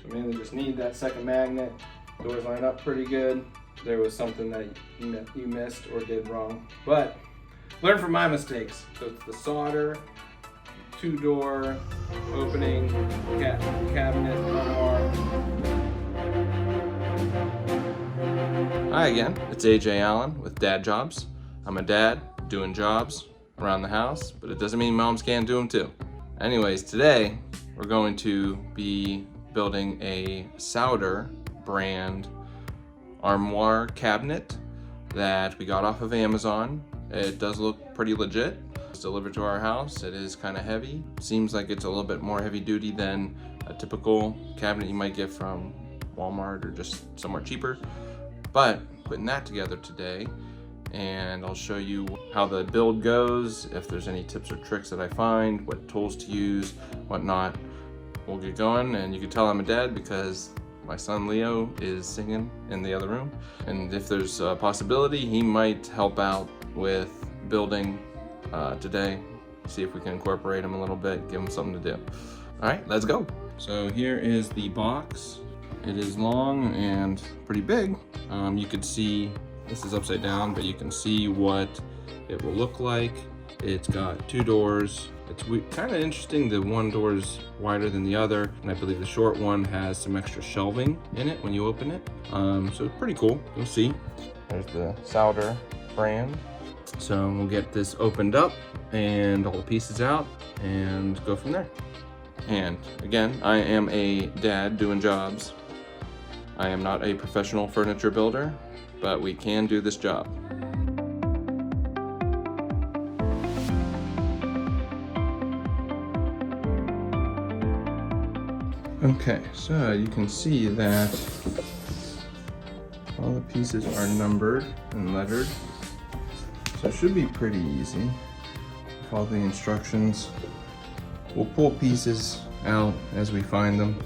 You mainly just need that second magnet. Doors line up pretty good. There was something that you missed or did wrong, but learn from my mistakes. So it's the Suader 2-door opening cabinet unarmed. Hi again, it's AJ Allen with DadJobs. I'm a dad doing jobs around the house, but it doesn't mean moms can't do them too. Anyways, today we're going to be building a Suder brand armoire cabinet that we got off of Amazon. It does look pretty legit. It's delivered to our house. It is kind of heavy. Seems like it's a little bit more heavy duty than a typical cabinet you might get from Walmart or just somewhere cheaper. But putting that together today, and I'll show you how the build goes, if there's any tips or tricks that I find, what tools to use, whatnot. We'll get going, and you can tell I'm a dad because my son Leo is singing in the other room. And if there's a possibility, he might help out with building today. See if we can incorporate him a little bit, give him something to do. All right, let's go. So here is the box. It is long and pretty big. You could see, this is upside down, but you can see what it will look like. It's got 2 doors. It's kind of interesting, the one door is wider than the other, and I believe the short one has some extra shelving in it when you open it. So it's pretty cool, you'll see. There's the Suder brand. So we'll get this opened up and all the pieces out and go from there. And again, I am a dad doing jobs. I am not a professional furniture builder, but we can do this job. Okay, so you can see that all the pieces are numbered and lettered, so it should be pretty easy. Follow the instructions. We'll pull pieces out as we find them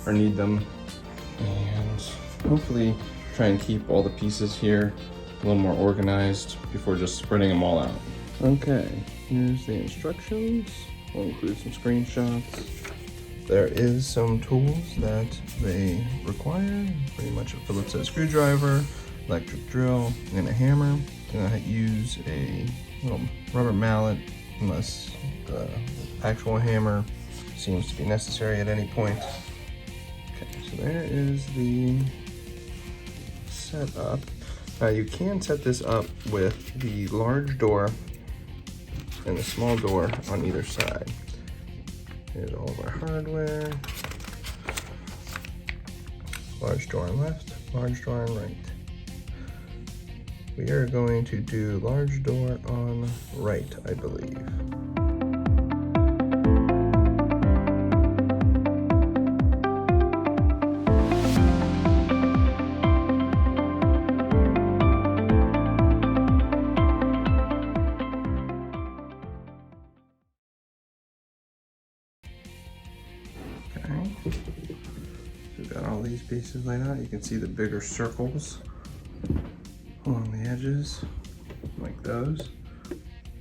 or need them, and hopefully try and keep all the pieces here a little more organized before just spreading them all out. Okay, here's the instructions. We'll include some screenshots. There is some tools that they require, pretty much a Phillips head screwdriver, electric drill, and a hammer. Gonna use a little rubber mallet unless the actual hammer seems to be necessary at any point. Okay, so there is the setup. You can set this up with the large door and the small door on either side. Here's all of our hardware. Large door on left, large door on right. We are going to do large door on right, I believe. We've got all these pieces laid out. You can see the bigger circles along the edges, like those.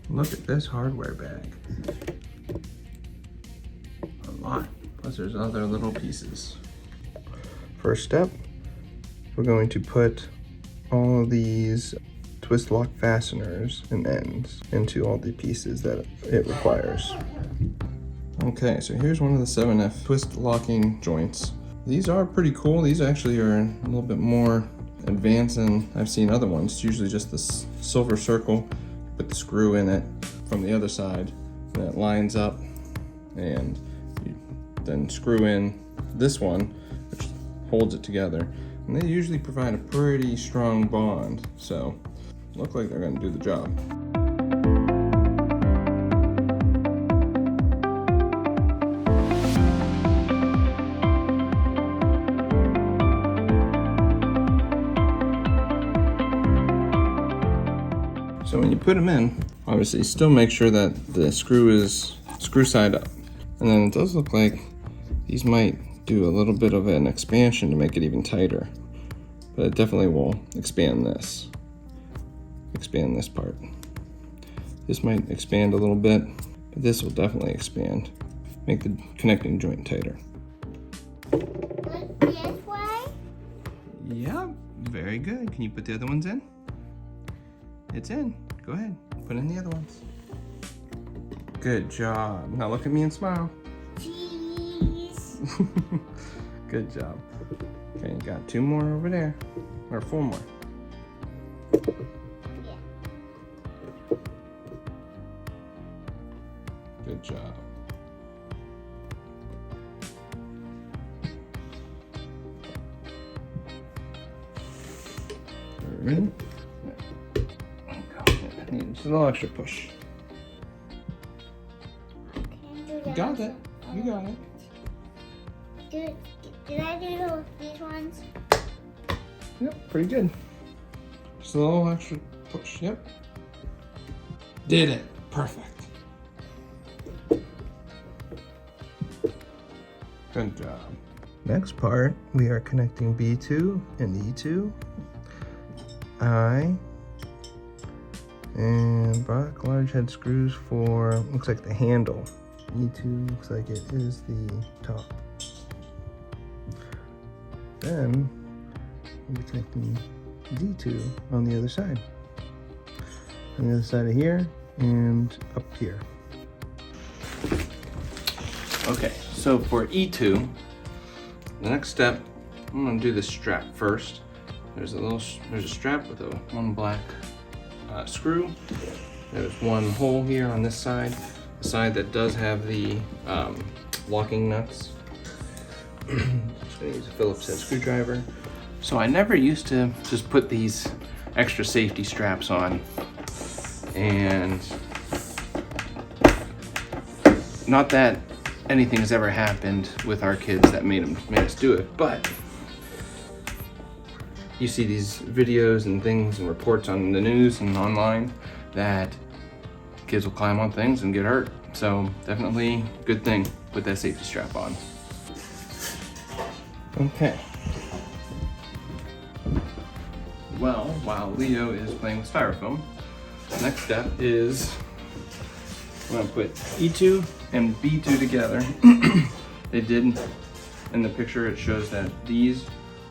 Look at this hardware bag. A lot. Plus there's other little pieces. First step, we're going to put all of these twist lock fasteners and ends into all the pieces that it requires. Okay, so here's one of the 7F twist locking joints. These are pretty cool. These actually are a little bit more advanced than I've seen other ones. It's usually just this silver circle, put the screw in it from the other side, and it lines up, and you then screw in this one, which holds it together. And they usually provide a pretty strong bond, so look like they're gonna do the job. So when you put them in, obviously still make sure that the screw is screw side up. And then it does look like these might do a little bit of an expansion to make it even tighter. But it definitely will expand this part. This might expand a little bit, but this will definitely expand. Make the connecting joint tighter. Yep, very good. Can you put the other ones in? It's in. Go ahead, put in the other ones. Good job. Now look at me and smile. Cheese. Good job. Okay, you got 2 more over there, or 4 more. Yeah. Good job. Ready? Just a little extra push. You got it. You got it. Did I do these ones? Yep, pretty good. Just a little extra push. Yep. Did it. Perfect. Good job. Next part, we are connecting B2 and E2. I and black large head screws for, looks like the handle. E2 looks like it is the top. Then we'll be connecting D2 on the other side. On the other side of here and up here. Okay, so for E2, the next step, I'm gonna do the strap first. There's a strap with one black screw. There's one hole here on this side, the side that does have the locking nuts. Just gonna use a Phillips head screwdriver. So I never used to just put these extra safety straps on, and not that anything has ever happened with our kids that made us do it, but you see these videos and things and reports on the news and online that kids will climb on things and get hurt. So definitely good thing, put that safety strap on. Okay. Well, while Leo is playing with styrofoam, the next step is I'm gonna put E2 and B2 together. They did, in the picture it shows that these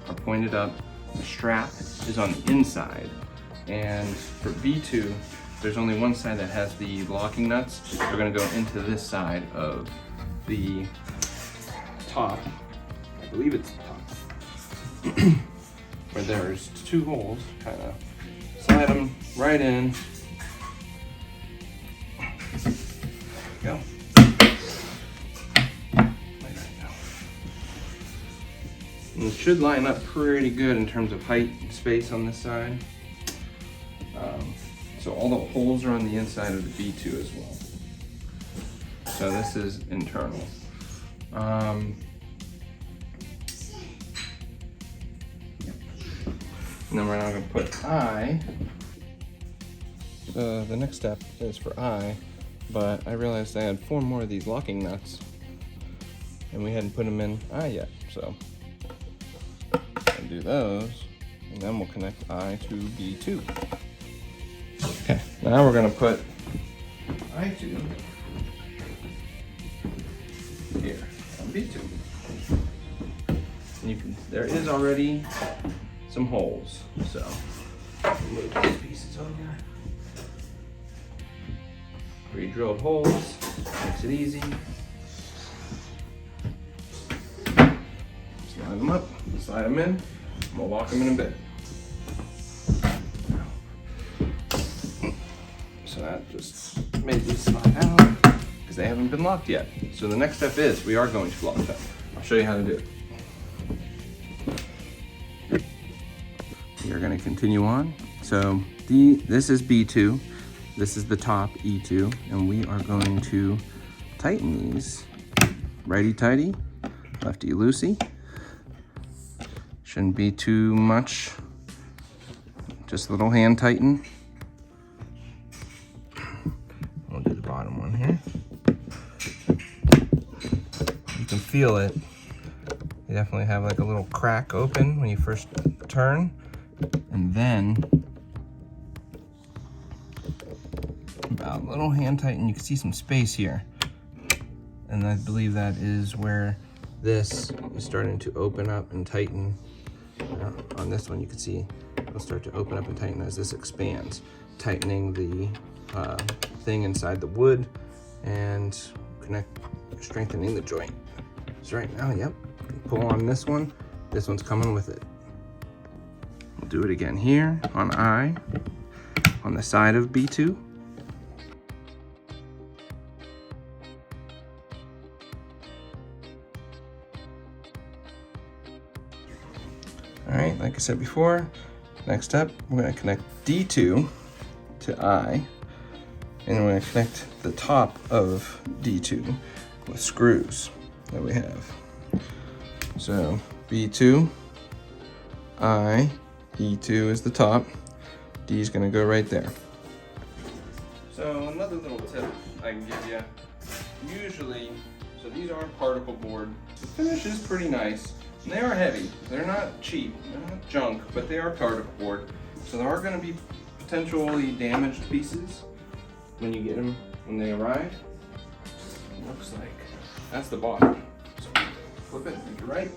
are pointed up. The strap is on the inside, and for B2, there's only one side that has the locking nuts. They're gonna go into this side of the top. I believe it's the top. Where there's 2 holes, kind of slide them right in. There we go. And it should line up pretty good in terms of height and space on this side. So all the holes are on the inside of the B2 as well. So this is internal. And then we're now going to put I. The next step is for I, but I realized I had 4 more of these locking nuts, and we hadn't put them in I yet, so I'll do those, and then we'll connect I to B2. Okay, now we're going to put I2 here on B2. And you can, there is already some holes, so move these pieces over. Pre-drilled holes, makes it easy. Slide them up, slide them in, and we'll lock them in a bit. So that just made these slide out because they haven't been locked yet. So the next step is we are going to lock them. I'll show you how to do it. We are going to continue on. So this is B2, this is the top E2, and we are going to tighten these. Righty tighty, lefty loosey. Shouldn't be too much, just a little hand tighten. We'll do the bottom one here. You can feel it. You definitely have like a little crack open when you first turn, and then about a little hand tighten. You can see some space here, and I believe that is where this is starting to open up and tighten On this one, you can see it'll start to open up and tighten as this expands, tightening the thing inside the wood and strengthening the joint. So right now, yep, pull on this one's coming with it. We'll do it again here on I, on the side of B2. All right, like I said before, next step, we're gonna connect D2 to I, and we're gonna connect the top of D2 with screws that we have. So B2, I, E2 is the top, D is gonna go right there. So another little tip I can give you, usually, so these are particle board. The finish is pretty nice. And they are heavy. They're not cheap. They're not junk, but they are particle board. So there are going to be potentially damaged pieces when you get them when they arrive. It looks like that's the bottom. So flip it, make it right.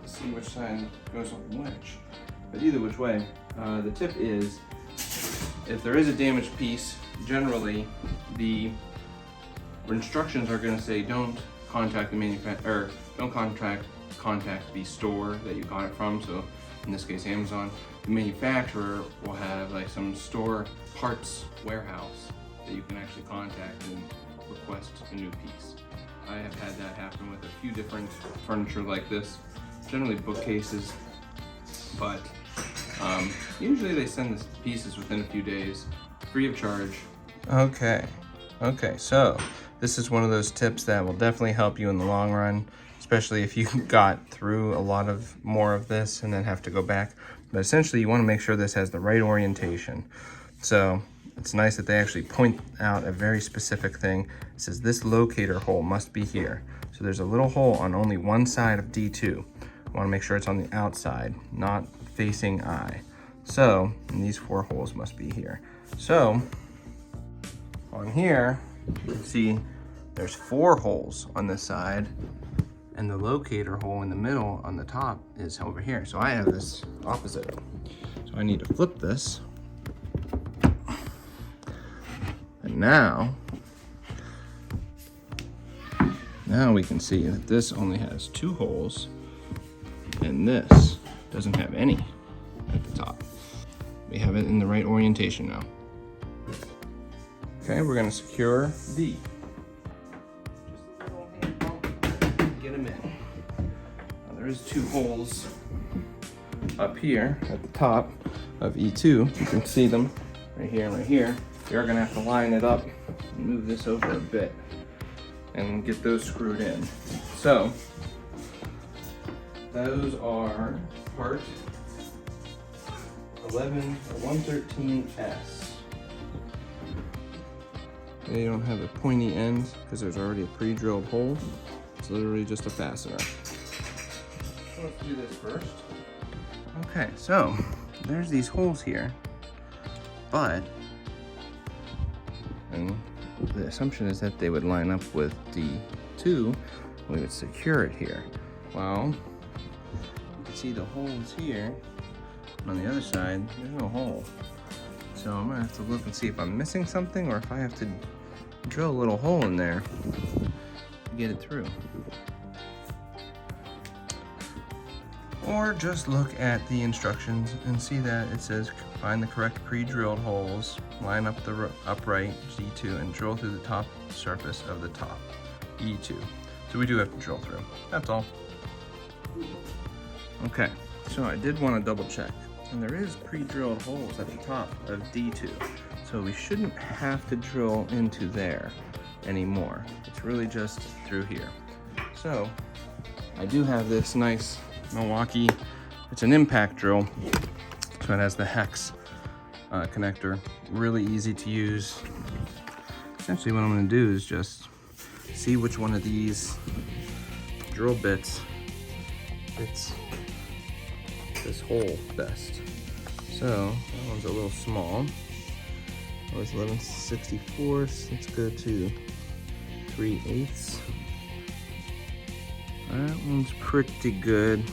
See which side goes on which. But either which way, the tip is if there is a damaged piece, generally the instructions are going to say don't contact the manufacturer, or don't contact the store that you got it from. So in this case, Amazon. The manufacturer will have like some store parts warehouse that you can actually contact and request a new piece. I have had that happen with a few different furniture like this, generally bookcases, but usually they send the pieces within a few days, free of charge. Okay, so this is one of those tips that will definitely help you in the long run, especially if you got through a lot of more of this and then have to go back. But essentially, you want to make sure this has the right orientation. So it's nice that they actually point out a very specific thing. It says this locator hole must be here. So there's a little hole on only one side of D2. I want to make sure it's on the outside, not facing I. So, and these 4 holes must be here. So on here, you can see there's 4 holes on this side, and the locator hole in the middle on the top is over here. So I have this opposite. So I need to flip this. And now we can see that this only has 2 holes and this doesn't have any at the top. We have it in the right orientation now. Okay, we're gonna secure D. Just a little hand pump, get them in. Now there is 2 holes up here at the top of E2. You can see them right here and right here. You're gonna have to line it up and move this over a bit and get those screwed in. So those are part 113S. They don't have a pointy end because there's already a pre-drilled hole. It's literally just a fastener. So let's do this first. Okay, so there's these holes here, but and the assumption is that they would line up with D2. We would secure it here. Well, you can see the holes here. On the other side, there's no hole. So I'm gonna have to look and see if I'm missing something or if I have to drill a little hole in there to get it through. Or just look at the instructions and see that it says find the correct pre-drilled holes, line up the upright D2 and drill through the top surface of the top E2. So we do have to drill through, that's all. Okay, so I did want to double check. And there is pre-drilled holes at the top of D2. So we shouldn't have to drill into there anymore. It's really just through here. So I do have this nice Milwaukee, it's an impact drill. So it has the hex connector, really easy to use. Essentially what I'm gonna do is just see which one of these drill bits fits this hole best. So that one's a little small. That was 11/64. Let's go to 3/8. That one's pretty good.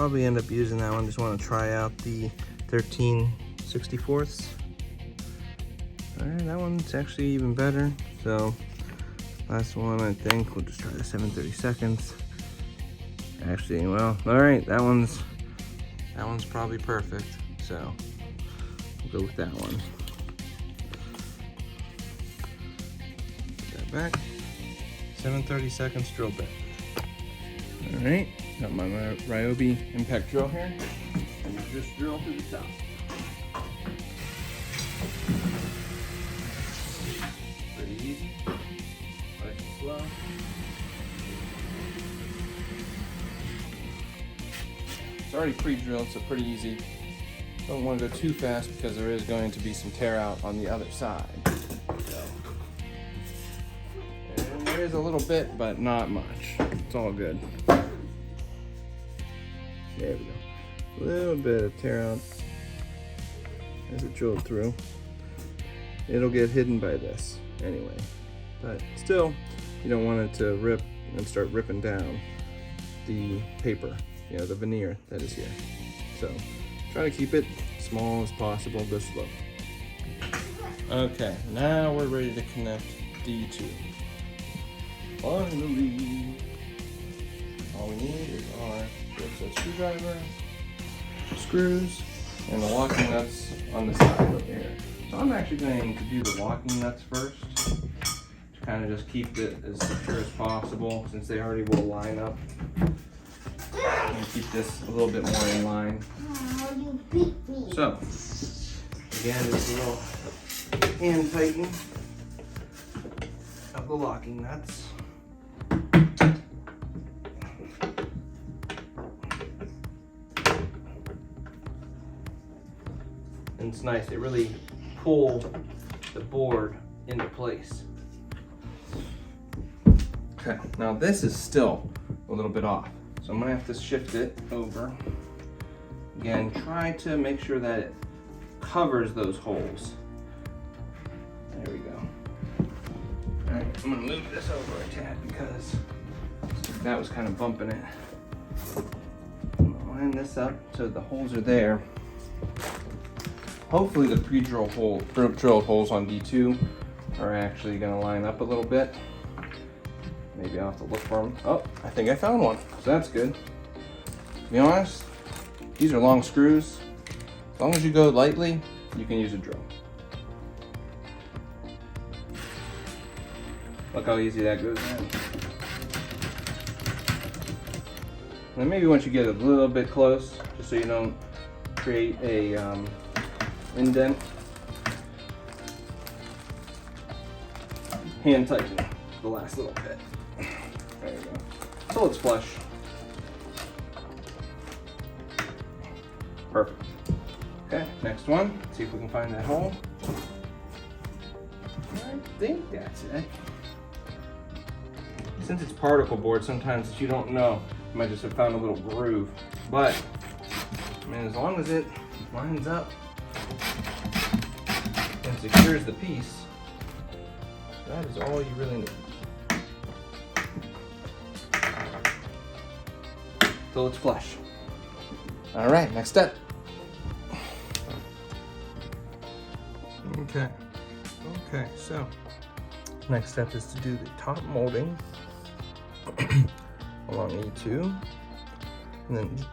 probably end up using that one. Just want to try out the 13/64. All right, that one's actually even better. So last one, I think we'll just try the 7/32. Actually, well, all right, that one's probably perfect. So we'll go with that one. Put that back. 7/32 drill bit. All right, got my Ryobi impact drill here, and just drill to the top. Pretty easy, nice and slow. It's already pre-drilled, so pretty easy. Don't want to go too fast because there is going to be some tear out on the other side. So, and there is a little bit, but not much. It's all good. There we go. A little bit of tear out as it drilled through. It'll get hidden by this anyway. But still, you don't want it to rip and start ripping down the paper, you know, the veneer that is here. So try to keep it small as possible, go slow. Okay, now we're ready to connect D2. Finally, all we need is our screwdriver, screws, and the locking nuts on the side over here. So I'm actually going to do the locking nuts first, to kind of just keep it as secure as possible, since they already will line up. I'm going to keep this a little bit more in line. Oh, you beat me. So, again, just a little hand tighten of the locking nuts. And it's nice, they really pull the board into place. Okay, now this is still a little bit off, so I'm gonna have to shift it over. Again, try to make sure that it covers those holes. There we go. All right, I'm gonna move this over a tad because that was kind of bumping it. I'm gonna line this up so the holes are there. Hopefully the pre-drilled holes on D2 are actually gonna line up a little bit. Maybe I'll have to look for them. Oh, I think I found one, so that's good. To be honest, these are long screws. As long as you go lightly, you can use a drill. Look how easy that goes in. And maybe once you get a little bit close, just so you don't create a indent, hand tighten the last little bit. There you go. So it's flush. Perfect. Okay, next one. Let's see if we can find that hole. I think that's it. Since it's particle board, sometimes if you don't know, you might just have found a little groove. But, I mean, as long as it lines up and secures the piece, that is all you really need. So it's flush. All right, next step. Okay, so next step is to do the top molding along E2, and then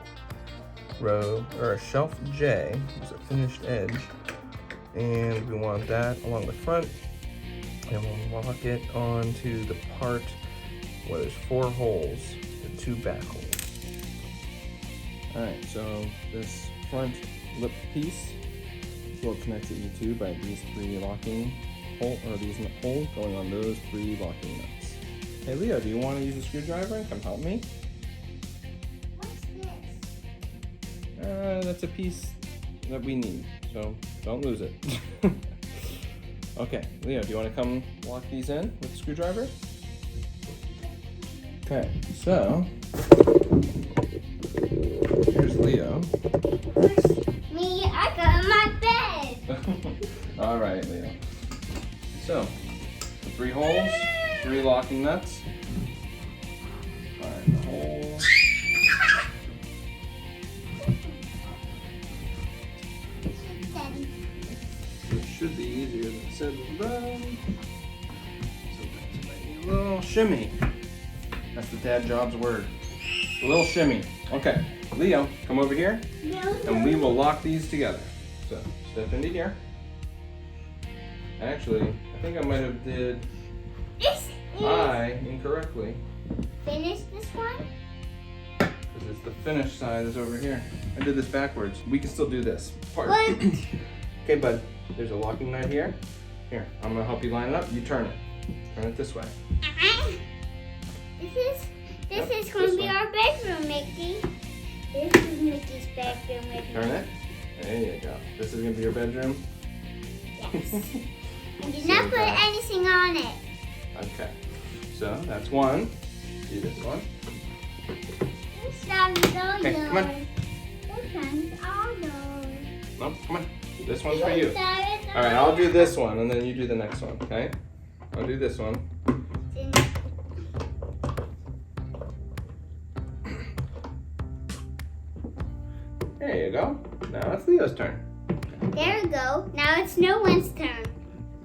row or shelf J is a finished edge, and we want that along the front, and we'll lock it onto the part where there's 4 holes, the 2 back holes. All right, so this front lip piece will connect to E2 by these 3 locking holes, or these holes going on those 3 locking nuts. Hey Leo, do you want to use a screwdriver and come help me? What's this? That's a piece that we need, so don't lose it. Okay, Leo, do you want to come lock these in with the screwdriver? Okay, so here's Leo. Me, I got in my bed. All right, Leo. So, the 3 holes, 3 locking nuts. All right, the hole. shimmy. That's the DadJobs word. A little shimmy. Okay, Leo, come over here, and we will lock these together. So step into here. Actually, I think I might have did incorrectly. Finish this one? Because it's the finished side is over here. I did this backwards. We can still do this part. What? Okay, bud. There's a locking nut here. Here, I'm gonna help you line it up. You turn it. Turn it this way. This is going to be our bedroom, Mickey. This is Mickey's bedroom. Turn it. There you go. This is gonna be your bedroom. Yes. I did not put anything on it. Okay. So that's one. Do this one. This one's all Okay, come on. yours. This one's all yours. No, come on. This one's for you. All right, I'll do this one, and then you do the next one. Okay? I'll do this one. There you go. Now it's Leo's turn. There we go. Now it's no one's turn.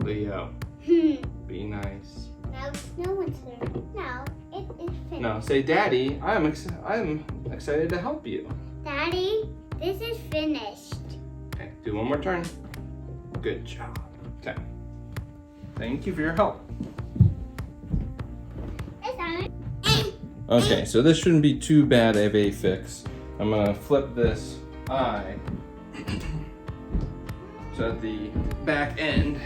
Leo, be nice. Now it's no one's turn. No, it is finished. No, say, Daddy, I'm excited to help you. Daddy, this is finished. Okay, do one more turn. Good job. Okay. Thank you for your help. It's on. Okay, so this shouldn't be too bad of a fix. I'm gonna flip this eye so at the back end,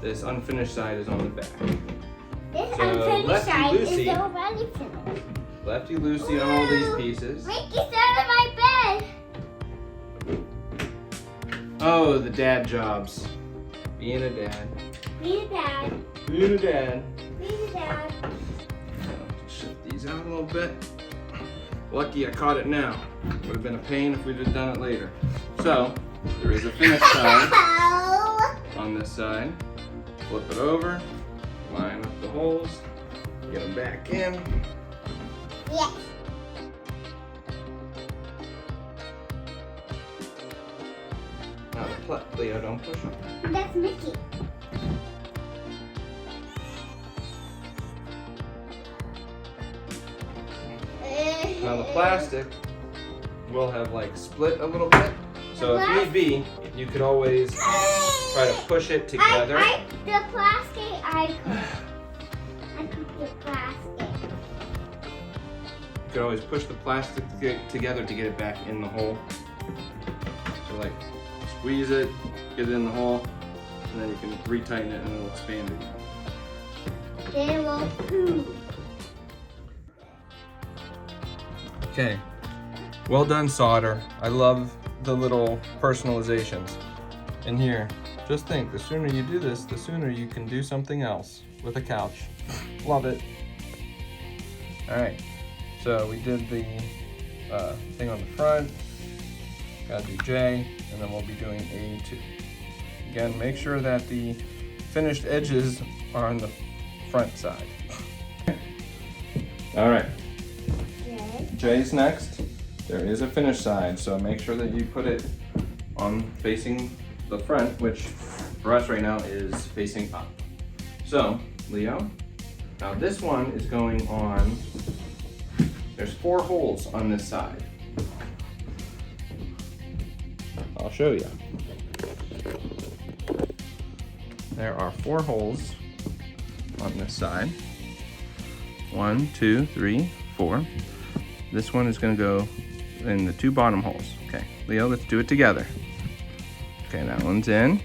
this unfinished side is on the back. This So, unfinished Lefty side Lucy. is already finished. Lefty loosey on all these pieces. Mickey's under my bed. Oh, the DadJobs. Being a dad. Be the dad. Being a dad. Be the dad. Shift these out a little bit. Lucky I caught it now. Would have been a pain if we'd have done it later. So, there is a finished side Oh. on this side. Flip it over, line up the holes, get them back in. Yes. Now Leo, don't push them. That's Mickey. Now the plastic will have like split a little bit. So if need be, you could always try to push it together. The plastic, I could the plastic. You could always push the plastic together to get it back in the hole. So like squeeze it, get it in the hole, and then you can retighten it and it'll expand again. They will poo. Okay, well done, Suader. I love the little personalizations. And here, just think, the sooner you do this, the sooner you can do something else with a couch. Love it. All right, so we did the thing on the front. Gotta do J, and then we'll be doing A too. Again, make sure that the finished edges are on the front side. All right. J's next. There is a finished side, so make sure that you put it on facing the front, which for us right now is facing up. So, Leo, now this one is going on, there's 4 holes on this side. I'll show you. There are 4 holes on this side. 1, 2, 3, 4. This one is going to go in the 2 bottom holes. Okay, Leo, let's do it together. Okay, that one's in,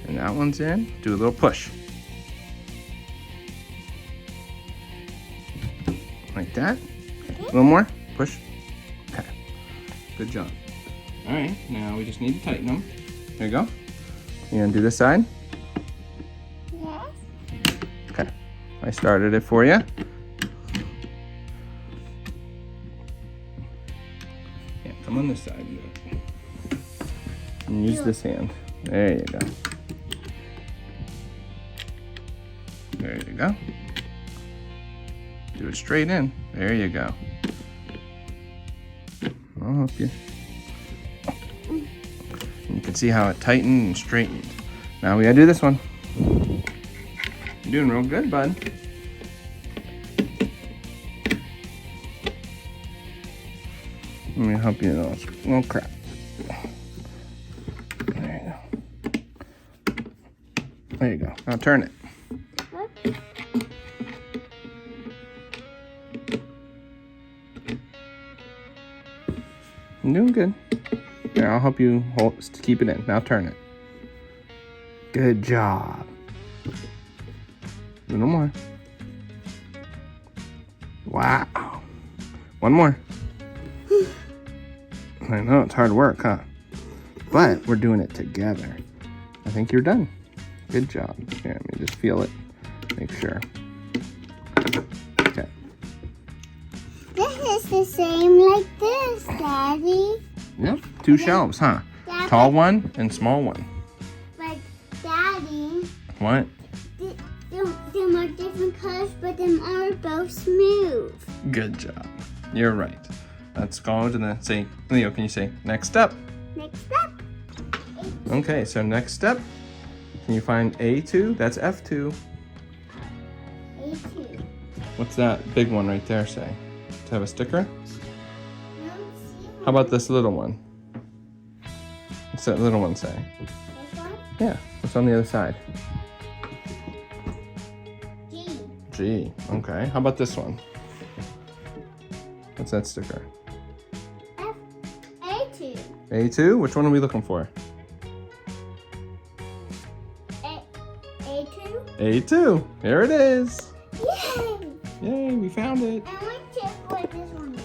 and that one's in. Do a little push. Like that. Okay, a little more. Push. Okay, good job. All right, now we just need to tighten them. There you go. You gonna do this side? Yes. Okay, I started it for you. Yeah, come on this side and do it. And use this hand. There you go. There you go. Do it straight in. There you go. I'll help you. And you can see how it tightened and straightened. Now we gotta do this one. You're doing real good, bud. me help you a little crap. There you go. There you go. Now turn it. What? I'm doing good. Here, I'll help you keep it in. Now turn it. Good job. A little more. Wow. One more. I know it's hard work, huh? But we're doing it together. I think you're done. Good job. Here, let me just feel it. Make sure. Okay. This is the same like this, Daddy. Yep. Two shelves, huh? Daddy, Tall one and small one. but Daddy, What? them are different colors, but them are both smooth. Good job. You're right. Let's go to the, say, Leo, can you say next step? Next up. Okay, so next step. Can you find A2? That's F2. A2. What's that big one right there say? Does it have a sticker? No, see How about this little one? What's that little one say? this one? Yeah, what's on the other side? G. G. Okay, how about this one? What's that sticker? F. A2. A2? Which one are we looking for? A2. A2. Here it is. Yay! Yay, we found it. I want to check what this one is.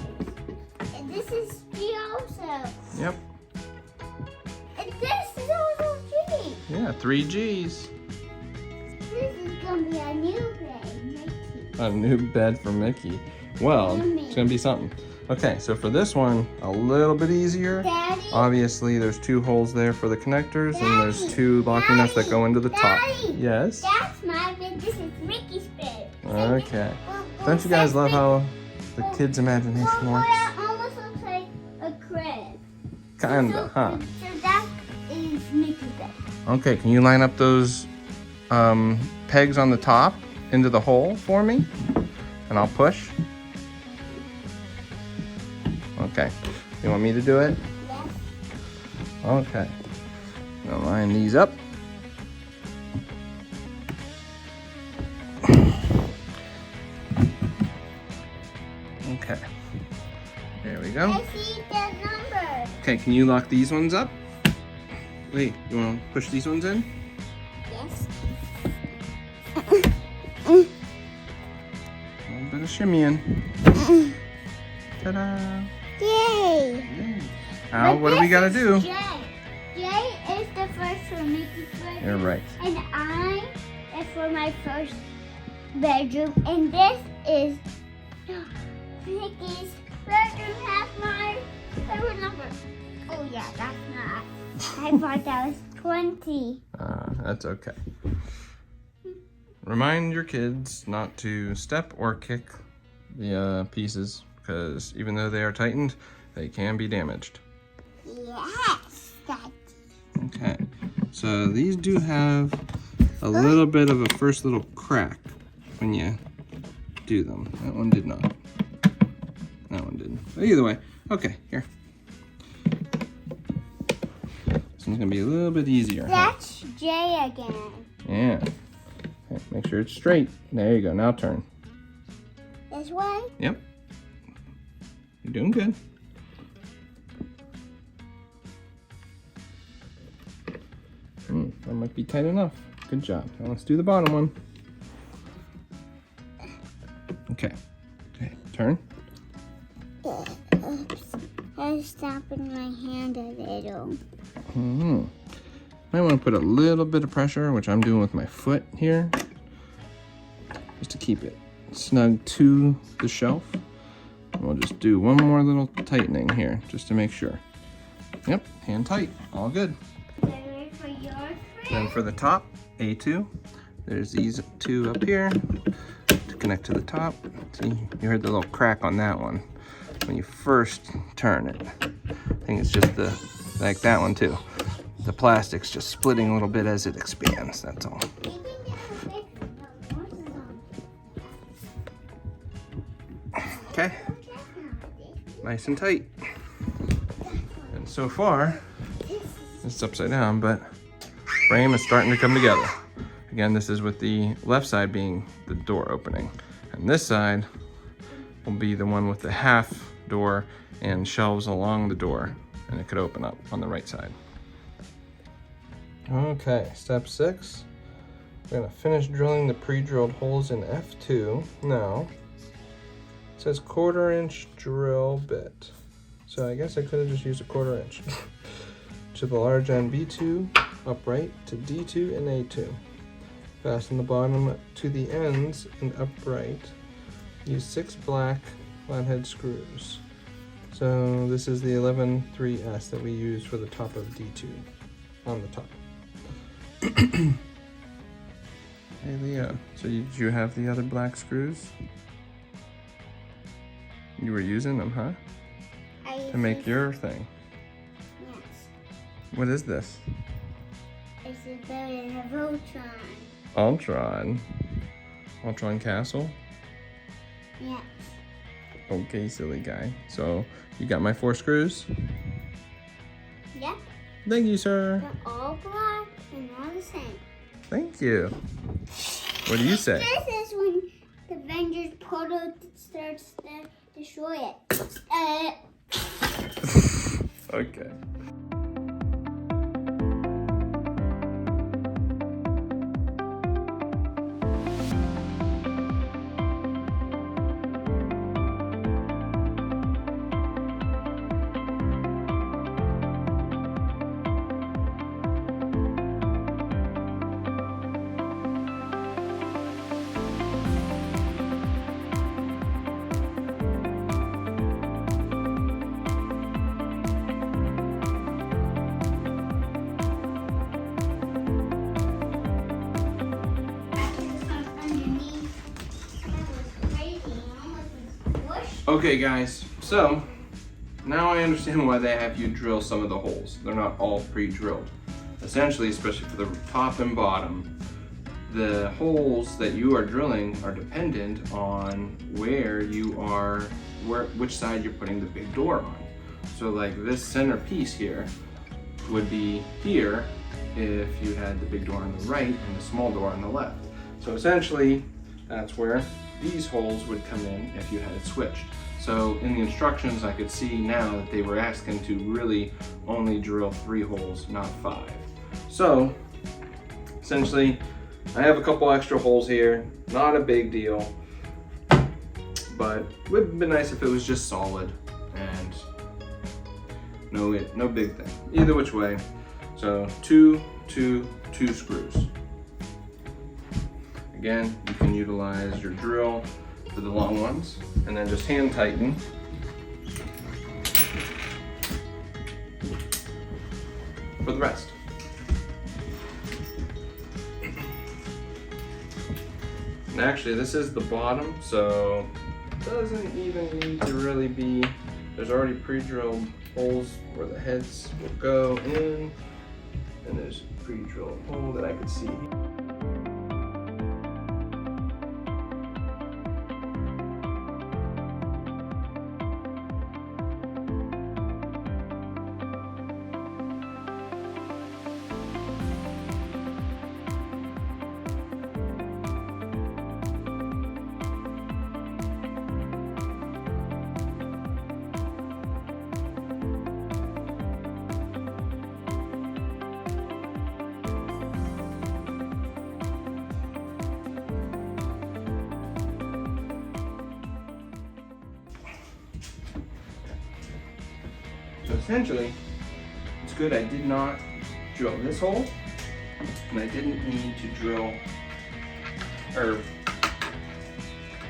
And this is G also. Yep. And this is also G. Yeah, 3 Gs. This is gonna be a new bed, Mickey. A new bed for Mickey. Well, it's gonna be something. Okay, so for this one, a little bit easier. Daddy. Obviously, there's 2 holes there for the connectors, and there's Daddy, 2 locking nuts that Daddy, go into the top. Daddy. Yes? That's my bed. This is Mickey's bed. Okay. Don't you guys love how the kids' imagination works? It almost looks like a crib. Kinda, huh? So that is Mickey's bed. Okay, can you line up those pegs on the top into the hole for me? And I'll push. Okay. You want me to do it? Yes. Okay. Now line these up. Okay. There we go. I see the number. Okay, can you lock these ones up? Wait, you want to push these ones in? Yes. A little bit of shimmying. Ta-da! Yay. Yay. Now, But what do we this got to is do? J. J is the first for Mickey's bedroom. You're right. And I is for my first bedroom. And this is Mickey's bedroom has my favorite number. Oh yeah, that's not. I thought that was 20. That's okay. Remind your kids not to step or kick the pieces, because even though they are tightened, they can be damaged. Yes, that's Okay, so these do have a little bit of a first little crack when you do them. That one did not. That one didn't. But either way, okay, here. This one's gonna be a little bit easier. Huh? That's J again. Yeah. Okay, make sure it's straight. There you go. Now turn. This way? Yep. You're doing good. That might be tight enough. Good job. Now let's do the bottom one. Okay. Okay. Turn. Oops. I was stopping my hand a little. Might want to put a little bit of pressure, which I'm doing with my foot here, just to keep it snug to the shelf. And we'll just do one more little tightening here, just to make sure. Yep, hand tight, all good. Ready for your Then for the top, A2, there's these 2 up here to connect to the top. See, you heard the little crack on that one when you first turn it. I think it's just like that one too. The plastic's just splitting a little bit as it expands, that's all. Okay, nice and tight. And so far, it's upside down, but frame is starting to come together. Again, this is with the left side being the door opening. And this side will be the one with the half door and shelves along the door, and it could open up on the right side. Okay, step 6. We're gonna finish drilling the pre-drilled holes in F2. Now, it says 1/4 inch drill bit. So I guess I could have just used a 1/4 inch. To the large end B2, upright to D2 and A2. Fasten the bottom to the ends and upright. Use 6 black flathead screws. So this is the 11-3S that we use for the top of D2 on the top. Hey Leo, so did you have the other black screws? You were using them, huh? To make your thing. Yes. What is this? It's a building of Voltron. Ultron. Ultron Castle? Yes. Okay, silly guy. So, you got my 4 screws? Yep. Thank you, sir. They're all black and all the same. Thank you. What do you say? This is when the Avengers portal starts to destroy it. Okay. Okay guys, so now I understand why they have you drill some of the holes. They're not all pre-drilled. Essentially, especially for the top and bottom, the holes that you are drilling are dependent on where you are, which side you're putting the big door on. So like this center piece here would be here if you had the big door on the right and the small door on the left. So essentially, that's where these holes would come in if you had it switched. So in the instructions, I could see now that they were asking to really only drill 3 holes, not 5. So essentially, I have a couple extra holes here, not a big deal, but it would have been nice if it was just solid and no big thing. Either which way. So 2 screws. Again, you can utilize your drill for the long ones and then just hand tighten. For the rest. And actually, this is the bottom, so it doesn't even need to really be, there's already pre-drilled holes where the heads will go in, and there's a pre-drilled hole that I could see here. So essentially, it's good I did not drill this hole, and I didn't need to drill,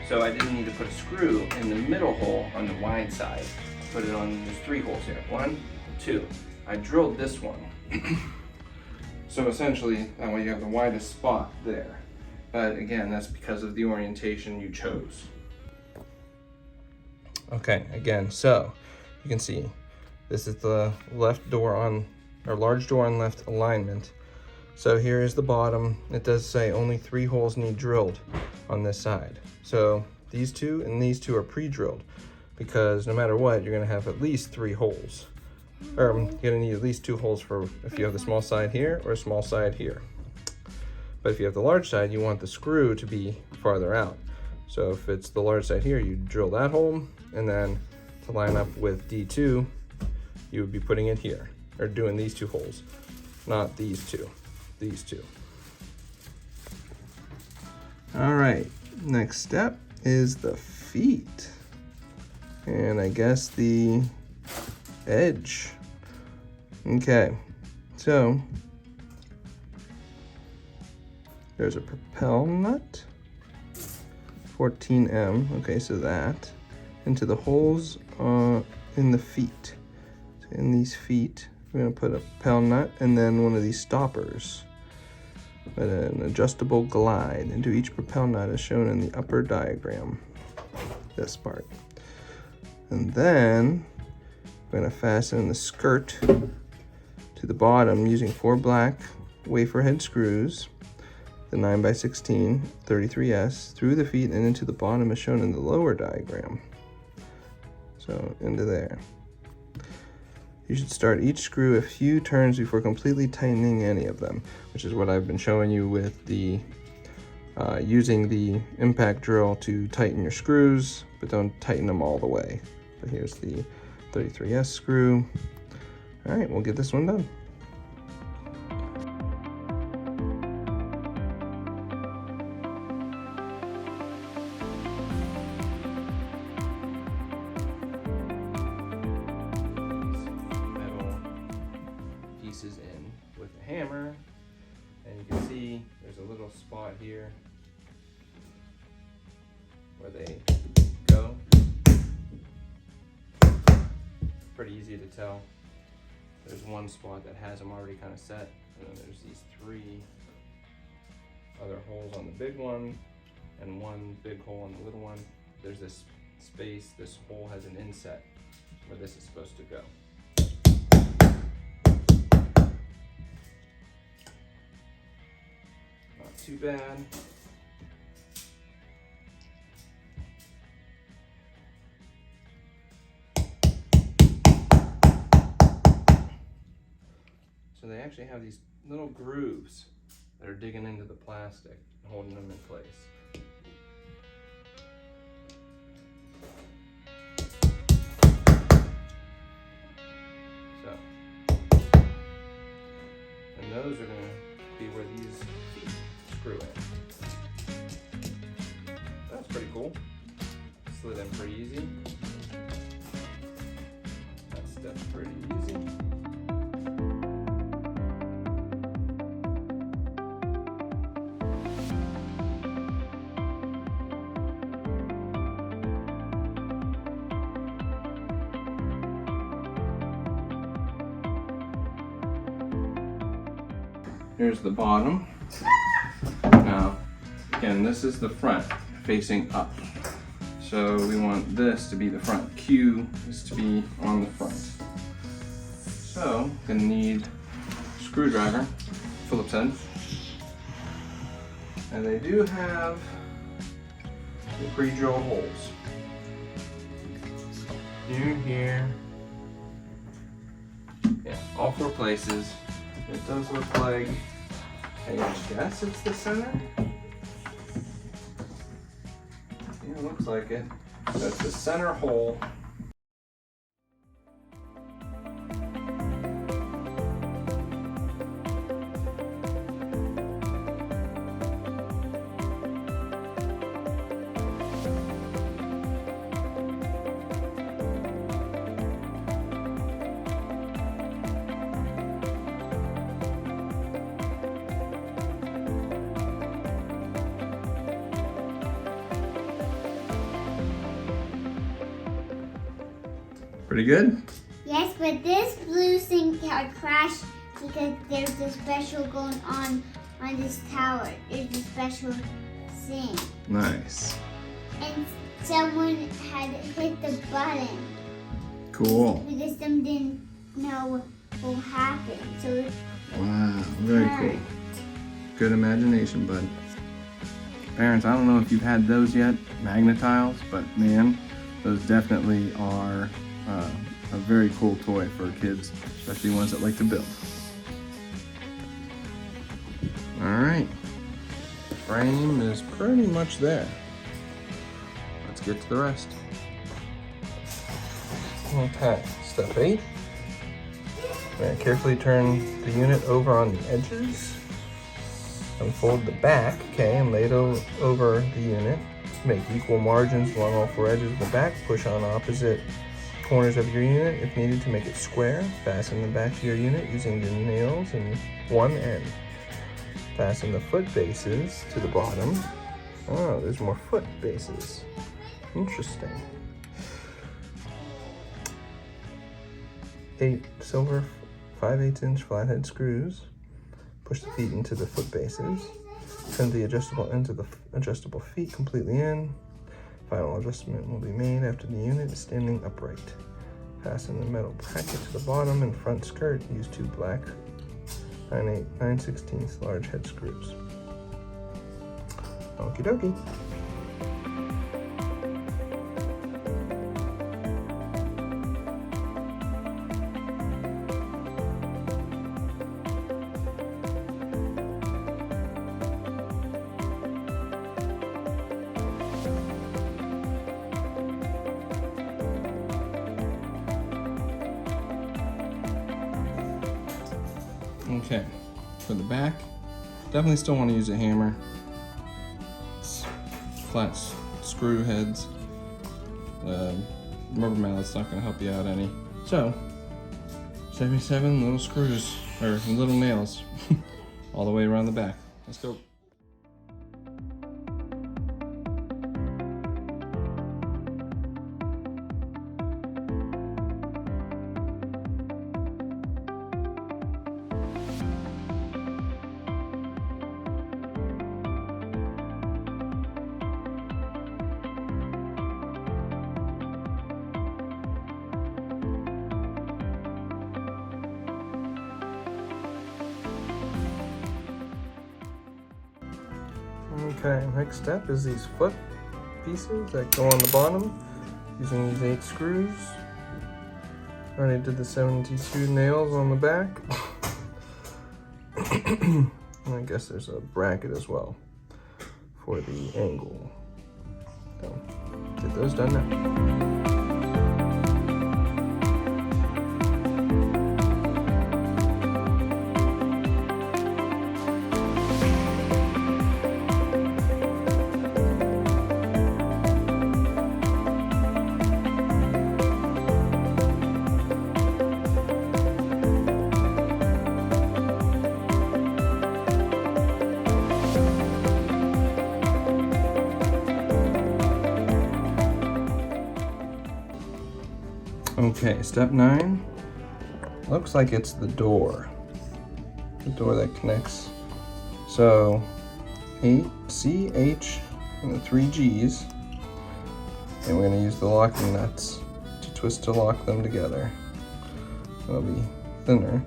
so I didn't need to put a screw in the middle hole on the wide side. Put it on, there's 3 holes here, 1, 2. I drilled this one. So essentially, that way you have the widest spot there. But again, that's because of the orientation you chose. Okay, again, so you can see this is the left door on, or large door on left alignment. So here is the bottom. It does say only 3 holes need drilled on this side. So these 2 and these 2 are pre-drilled because no matter what, you're gonna have at least 3 holes You're gonna need at least 2 holes for if you have the small side here or a small side here. But if you have the large side, you want the screw to be farther out. So if it's the large side here, you drill that hole, and then to line up with D2, you would be putting it here, or doing these 2 holes, not these 2, these 2. All right, next step is the feet. And I guess the edge. Okay, so there's a propel nut, 14M, okay, so that, into the holes in the feet. So in these feet, we're gonna put a propel nut and then one of these stoppers. An adjustable glide into each propel nut as shown in the upper diagram, this part. And then we're gonna fasten the skirt to the bottom using 4 black wafer head screws, the 9x16 33S, through the feet and into the bottom as shown in the lower diagram. So into there. You should start each screw a few turns before completely tightening any of them, which is what I've been showing you with the using the impact drill to tighten your screws, but don't tighten them all the way. But here's the 33S screw. All right, we'll get this one done. Metal pieces in with a hammer, and you can see there's a little spot here where they go. Pretty easy to tell. There's one spot that has them already kind of set, and then there's these 3 other holes on the big one and one big hole on the little one. There's this space, this hole has an inset where this is supposed to go. Not too bad. So they actually have these little grooves that are digging into the plastic and holding them in place. So, and those are going to be where these feet screw in. That's pretty cool. Slid in pretty easy. That step's pretty easy. Here's the bottom. Now, again, this is the front facing up. So we want this to be the front. Q is to be on the front. So, gonna need a screwdriver, Phillips head. And they do have the pre-drilled holes. Here. Yeah, all 4 places. It does look like, I guess it's the center. Yeah, it looks like it. That's the center hole. Pretty good? Yes, but this blue thing got crashed because there's a special going on this tower. There's a special thing. Nice. And someone had hit the button. Cool. The system didn't know what happened. So Wow, very cool. Good imagination, bud. Parents, I don't know if you've had those yet, Magnetiles, but man, those definitely are a very cool toy for kids, especially ones that like to build. All right, frame is pretty much there. Let's get to the rest. Okay, step 8. I'm going to carefully turn the unit over on the edges. Unfold the back, okay, and lay it over the unit. Make equal margins along all 4 edges of the back. Push on opposite corners of your unit if needed to make it square. Fasten the back to your unit using the nails in one end. Fasten the foot bases to the bottom. Oh, there's more foot bases. Interesting. 8 silver 5/8" flathead screws. Push the feet into the foot bases. Trim the adjustable ends of the adjustable feet completely in. Final adjustment will be made after the unit is standing upright. Fasten the metal bracket to the bottom and front skirt. Use 2 black 9/8, 9/16 large head screws. Okie dokie. Okay, for the back, definitely still want to use a hammer. It's flat screw heads. Rubber mallet's not going to help you out any. So, 77 little screws, or little nails, all the way around the back. Let's go. Okay, next step is these foot pieces that go on the bottom using these 8 screws. I already did the 72 nails on the back. And I guess there's a bracket as well for the angle. So, get those done now. Okay, step 9. Looks like it's the door. The door that connects. So, C, H, and the 3 G's. And we're going to use the locking nuts to twist to lock them together. It'll be thinner.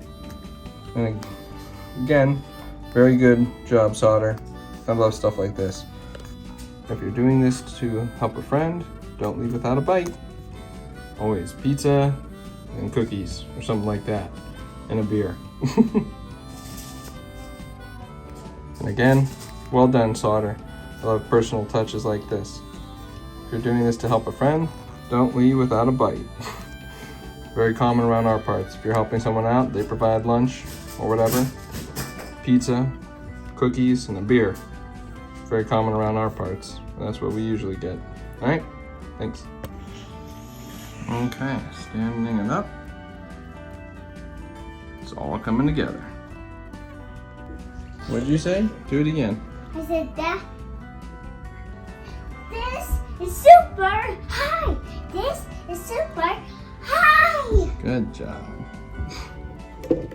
And again, very good job, Suder. I love stuff like this. If you're doing this to help a friend, don't leave without a bite. Always pizza and cookies or something like that, and a beer. And again, well done, Suder. I love personal touches like this. If you're doing this to help a friend, don't leave without a bite. Very common around our parts. If you're helping someone out, they provide lunch or whatever, pizza, cookies, and a beer. Very common around our parts. And that's what we usually get. All right, thanks. Okay, standing it up. It's all coming together. What did you say? Do it again. I said that. This is super high. This is super high. Good job. Okay,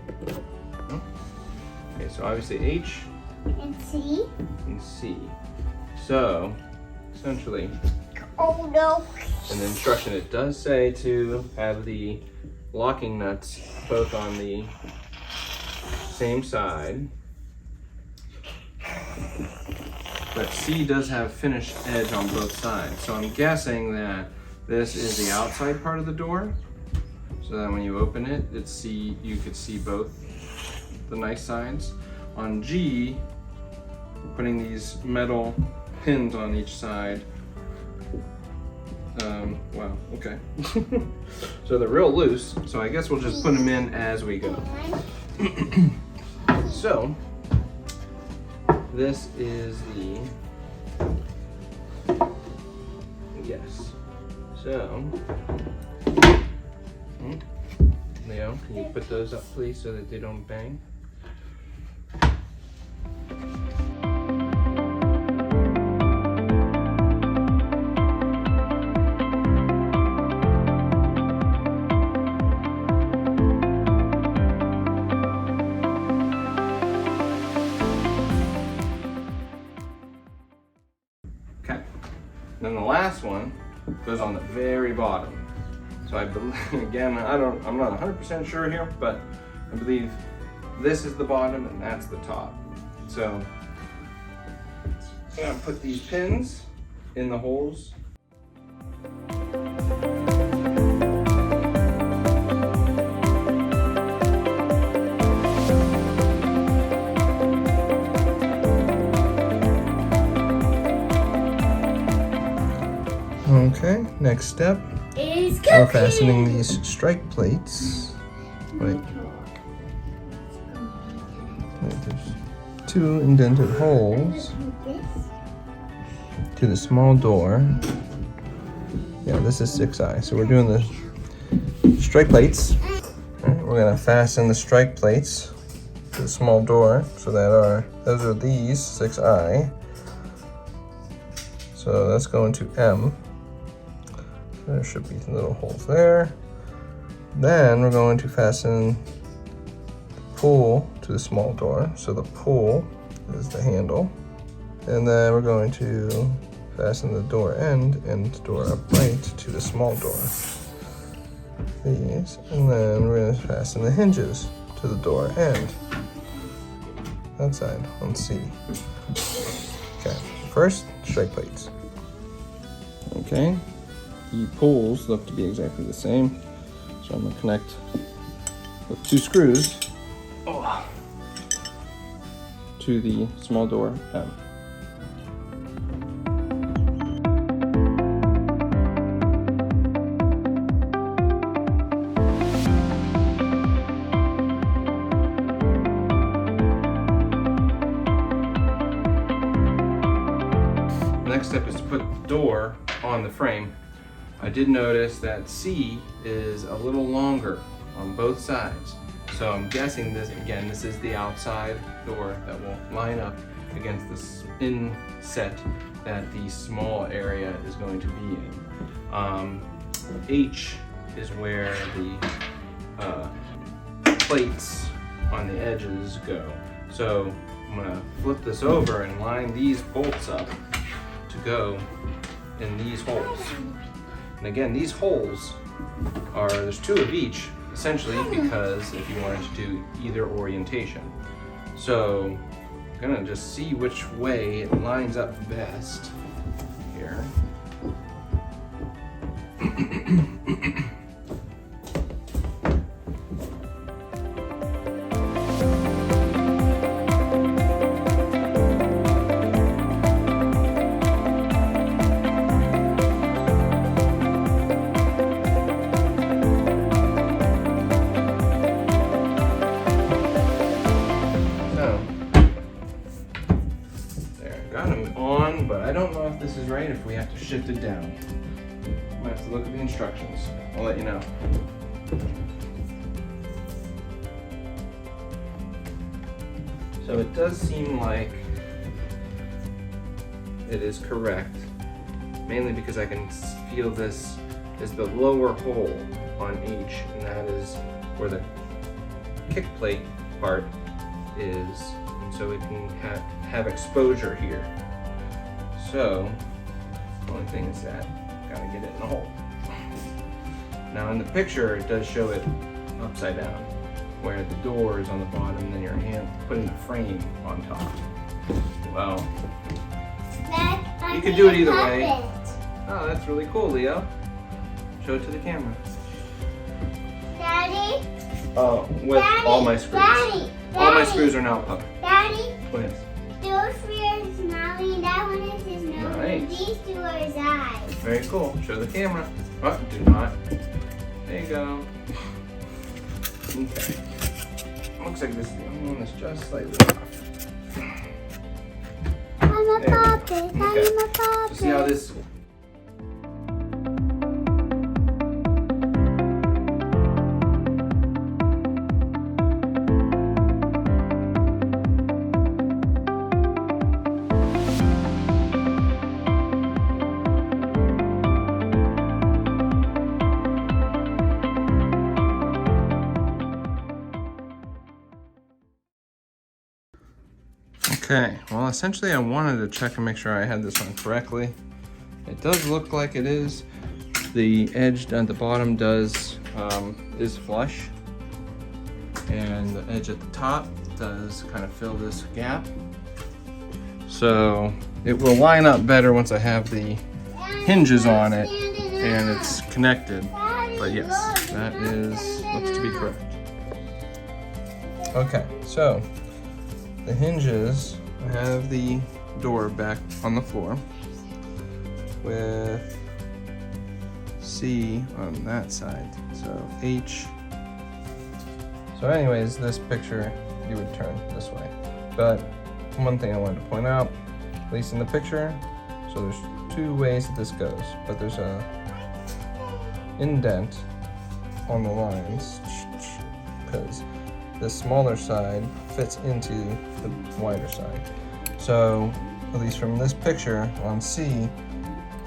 so obviously H And C. and C. So, essentially, Oh no. in the instruction it does say to have the locking nuts both on the same side. But C does have finished edge on both sides. So I'm guessing that this is the outside part of the door so that when you open it, you could see both the nice sides. On G, we're putting these metal pins on each side. Wow, okay. So they're real loose, so I guess we'll just put them in as we go. So, this is the, yes. So, Leo, can you put those up please so that they don't bang? Okay, then the last one goes on the very bottom. So I believe, again, I'm not 100% sure here, but I believe this is the bottom and that's the top. So I'm gonna put these pins in the holes. Okay, next step. We're fastening these strike plates. Wait, there's 2 indented holes to the small door. Yeah, this is 6i. So we're doing the strike plates. All right, we're gonna fasten the strike plates to the small door. So those are these 6i. So that's going to M. There should be little holes there. Then we're going to fasten the pull to the small door. So the pull is the handle. And then we're going to fasten the door end and door upright to the small door. These. And then we're going to fasten the hinges to the door end. That side on C. Okay, first, strike plates. Okay. The pulls look to be exactly the same, so I'm going to connect with 2 screws to the small door M. The next step is to put the door on the frame. I did notice that C is a little longer on both sides. So I'm guessing this is the outside door that will line up against this inset that the small area is going to be in. H is where the plates on the edges go. So I'm gonna flip this over and line these bolts up to go in these holes. And again, these holes there's 2 of each, essentially, because if you wanted to do either orientation. So I'm gonna just see which way it lines up best here. But I don't know if this is right, if we have to shift it down. I might have to look at the instructions. I'll let you know. So it does seem like it is correct, mainly because I can feel this is the lower hole on H, and that is where the kick plate part is, and so it can have exposure here. So, the only thing is that gotta get it in the hole. Now in the picture, it does show it upside down, where the door is on the bottom, and then your hand putting the frame on top. Well, you could do it either way. Oh, that's really cool, Leo. Show it to the camera. Daddy. Oh, with Daddy, all my screws. Daddy, All my Daddy, screws are now up. Daddy, Please. those three are his mommy, that one is his nose, and Nice. these two are his eyes. Very cool. Show the camera. Oh, do not. There you go. Okay. Looks like this is the only one that's just slightly off. I'm a There. puppet, Okay. I'm a puppet. So see how this. Okay, well essentially I wanted to check and make sure I had this on correctly. It does look like it is. The edge at the bottom is flush, and the edge at the top does kind of fill this gap. So it will line up better once I have the hinges on it and it's connected. But yes, that looks to be correct. Okay, so the hinges, I have the door back on the floor with C on that side, so H. So anyways, this picture you would turn this way. But one thing I wanted to point out, at least in the picture, so there's two ways that this goes, but there's a indent on the lines because the smaller side fits into the wider side. So, at least from this picture on C,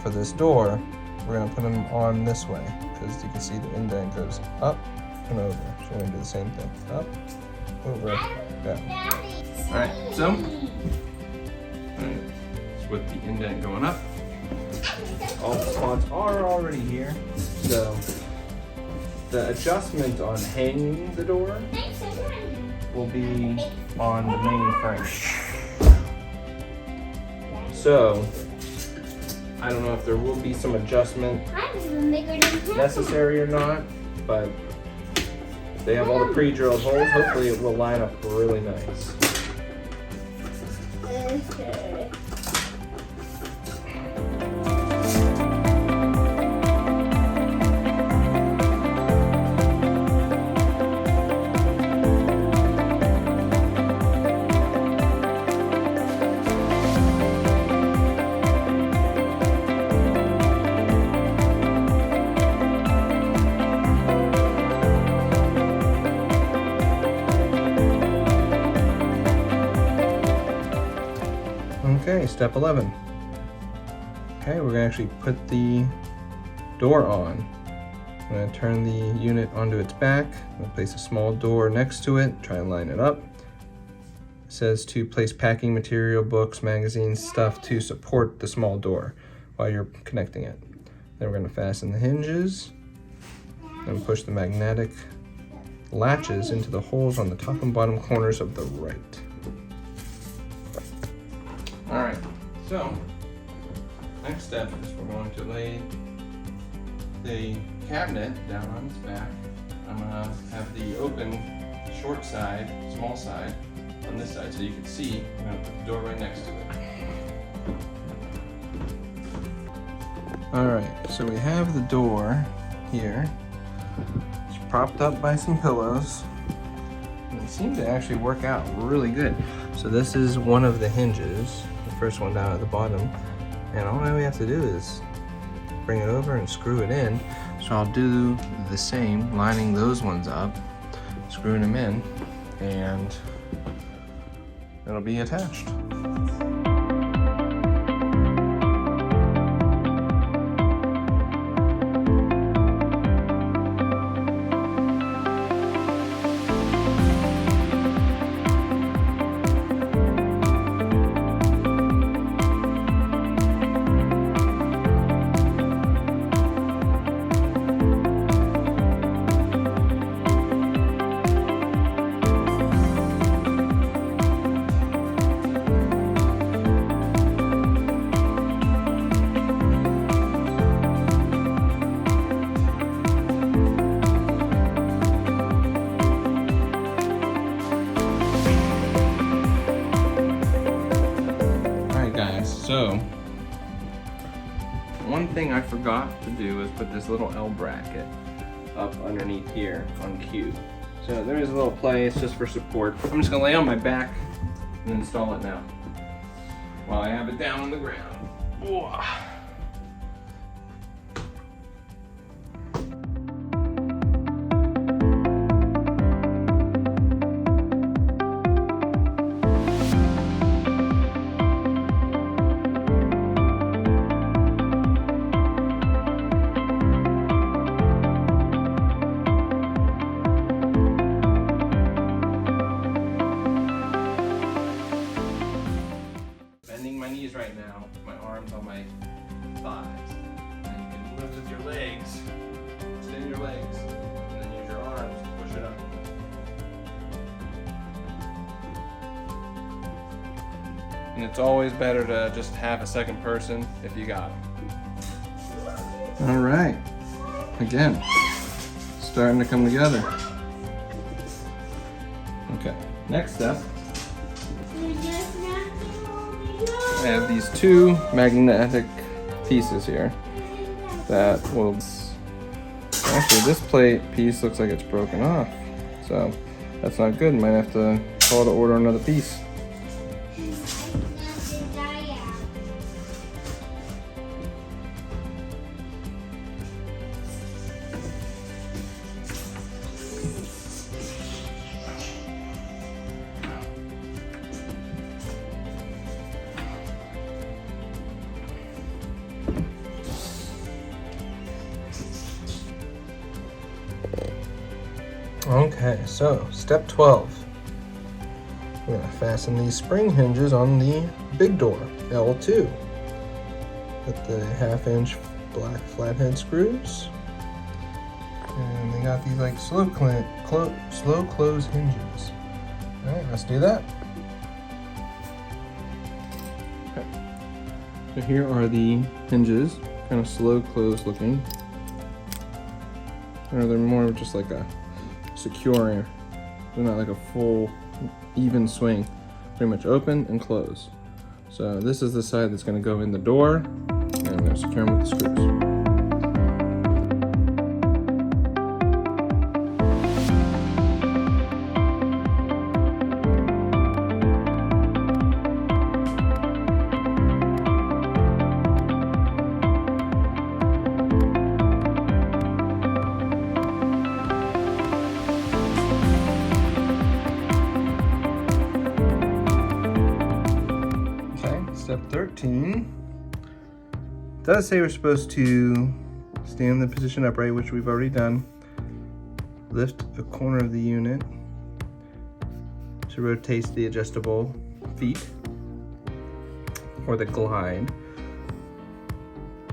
for this door, we're gonna put them on this way because you can see the indent goes up and over. So we're gonna do the same thing, up, over, down. All right, so with the indent going up, all the spots are already here. So the adjustment on hanging the door will be on the main frame. So I don't know if there will be some adjustment necessary or not, but they have all the pre-drilled holes. Hopefully it will line up really nice. Okay. Okay, step 11. Okay, we're gonna actually put the door on. I'm gonna turn the unit onto its back. I'm gonna place a small door next to it, try and line it up. It says to place packing material, books, magazines, stuff to support the small door while you're connecting it. Then we're gonna fasten the hinges and push the magnetic latches into the holes on the top and bottom corners of the right. All right, so next step is we're going to lay the cabinet down on its back. I'm gonna have the open short side, small side, on this side so you can see. I'm gonna put the door right next to it. All right, so we have the door here. It's propped up by some pillows. And they seem to actually work out really good. So this is one of the hinges. First one down at the bottom, and all we have to do is bring it over and screw it in. So I'll do the same, lining those ones up, screwing them in, and it'll be attached. thing I forgot to do is put this little L bracket up underneath here on Q. So there is a little place just for support. I'm just gonna lay on my back and install it now while I have it down on the ground. Whoa. Bending my knees right now, my arms on my thighs. And you can lift with your legs, extend your legs, and then use your arms to push it up. And it's always better to just have a second person if you got it. All right, again, starting to come together. Okay, next step. I have these two magnetic pieces here that will, actually this plate piece looks like it's broken off, so that's not good. Might have to call to order another piece. Okay, so step 12. We're gonna fasten these spring hinges on the big door, L2. With the 1/2-inch black flathead screws. And they got these like slow close hinges. All right, let's do that. Okay. So here are the hinges, kind of slow close looking. Or they're more of just like a securing. They're not like a full even swing. Pretty much open and close. So this is the side that's going to go in the door, and I'm going to secure them with the screws. Step 13 does say we're supposed to stand in the position upright, which we've already done. Lift a corner of the unit to rotate the adjustable feet or the glide.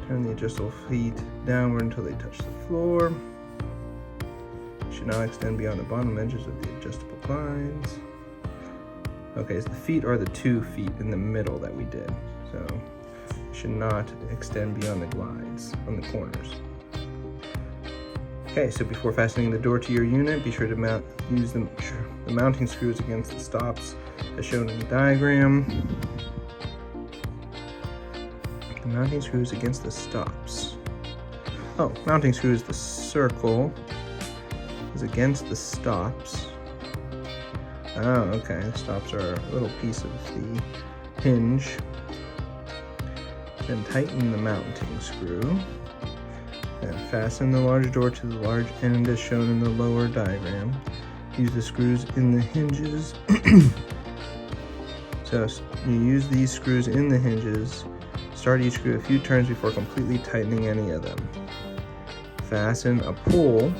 Turn the adjustable feet downward until they touch the floor. Should not extend beyond the bottom edges of the adjustable glides. Okay, so the feet are the 2 feet in the middle that we did. So it should not extend beyond the glides on the corners. Okay, so before fastening the door to your unit, be sure to use the mounting screws against the stops as shown in the diagram. The mounting screws against the stops. Oh, mounting screws, the circle is against the stops. Oh, okay, the stops are a little piece of the hinge. Then tighten the mounting screw. Then fasten the large door to the large end as shown in the lower diagram. Use the screws in the hinges. So you use these screws in the hinges. Start each screw a few turns before completely tightening any of them. Fasten a pull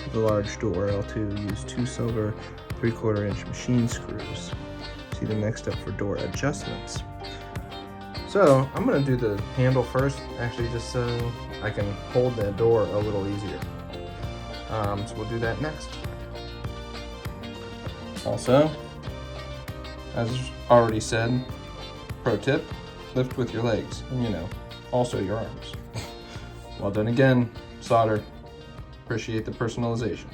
to the large door, L2. Use 2 silver 3/4 inch machine screws. See the next step for door adjustments. So I'm gonna do the handle first, actually, just so I can hold the door a little easier. So we'll do that next. Also, as already said, pro tip, lift with your legs, and also your arms. Well done again, Suder. Appreciate the personalization.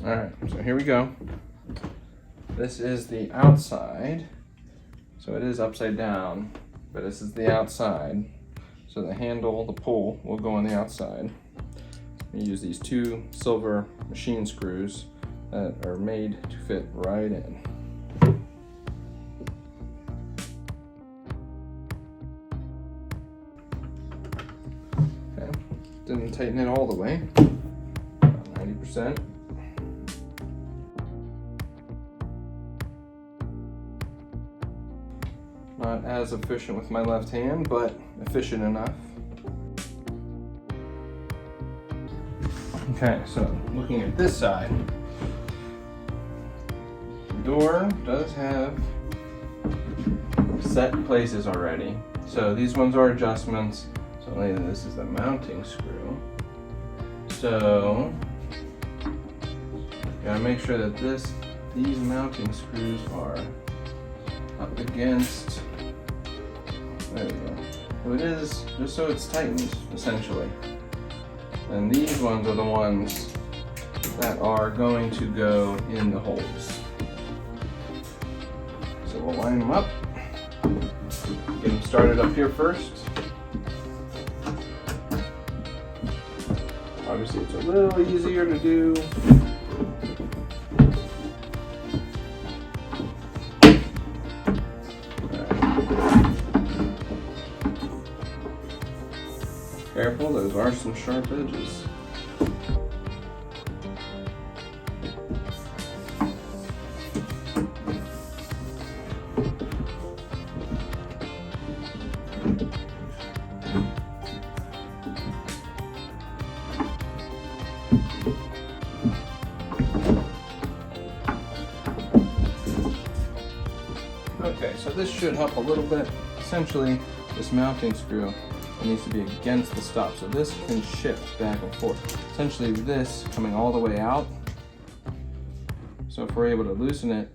All right, so here we go. This is the outside. So it is upside down, but this is the outside. So the handle, the pull, will go on the outside. You use these 2 silver machine screws that are made to fit right in. Okay, didn't tighten it all the way, about 90%. Not as efficient with my left hand, but efficient enough. Okay, so looking at this side, the door does have set places already. So these ones are adjustments. So this is the mounting screw. So you gotta make sure that these mounting screws are up against. There we go. So it is just so it's tightened essentially. And these ones are the ones that are going to go in the holes. So we'll line them up. Get them started up here first. Obviously it's a little easier to do. Careful, those are some sharp edges. Okay, so this should help a little bit. Essentially, this mounting screw needs to be against the stop, so this can shift back and forth. Essentially this coming all the way out. So if we're able to loosen it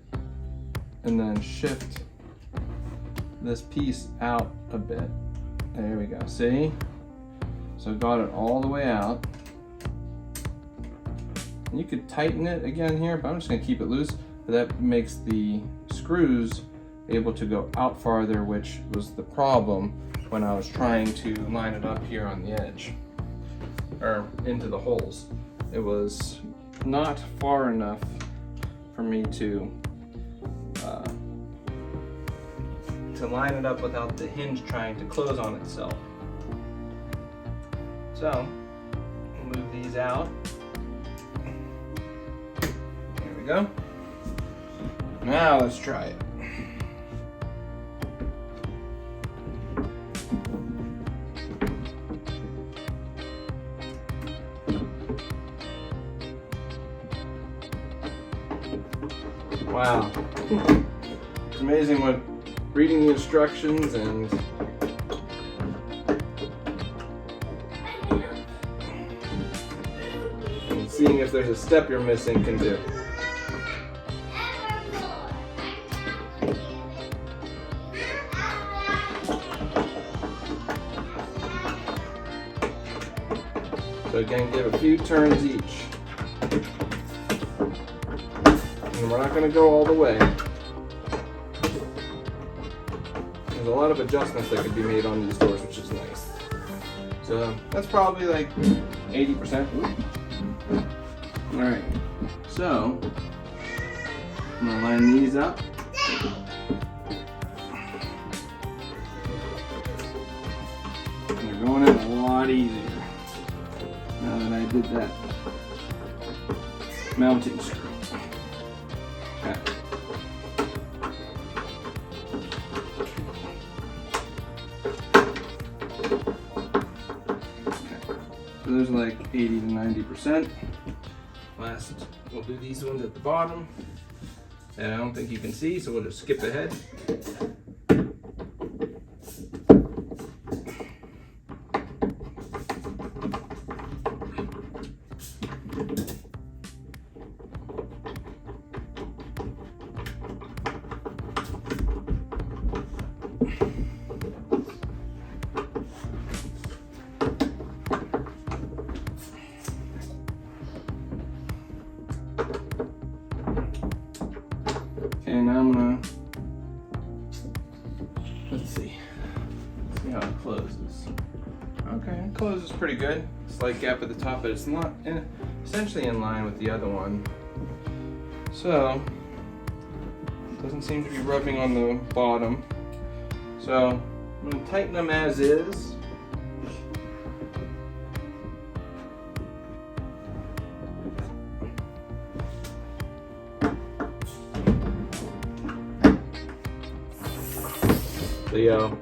and then shift this piece out a bit. There we go, see? So got it all the way out. And you could tighten it again here, but I'm just gonna keep it loose. But that makes the screws able to go out farther, which was the problem when I was trying to line it up here on the edge, or into the holes. It was not far enough for me to line it up without the hinge trying to close on itself. So, we'll move these out. There we go. Now let's try it. Wow. It's amazing what reading the instructions and seeing if there's a step you're missing can do. So again, give a few turns each. And we're not going to go all the way. There's a lot of adjustments that could be made on these doors, which is nice. So that's probably like 80%. Alright, so I'm going to line these up. And they're going in a lot easier now that I did that mounting screw. Okay. So there's like 80 to 90%. Last, we'll do these ones at the bottom. And I don't think you can see, so we'll just skip ahead. Okay, now I'm gonna, let's see, pretty good. Slight gap at the top, but it's not essentially in line with the other one. So, doesn't seem to be rubbing on the bottom. So, I'm going to tighten them as is. So,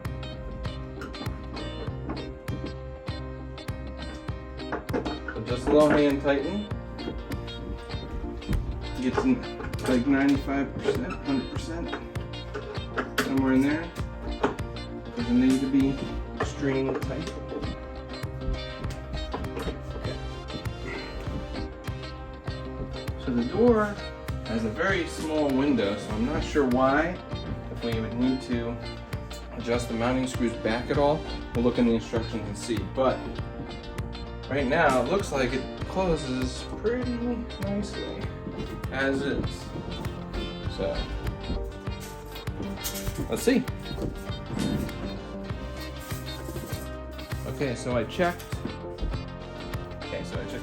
just low hand tighten. Get to like 95%, 100%, somewhere in there. Doesn't need to be extremely tight. Okay. So the door has a very small window, so I'm not sure why, if we would need to adjust the mounting screws back at all. We'll look in the instructions and see. But right now, it looks like it closes pretty nicely, as is. So, let's see. Okay, so I checked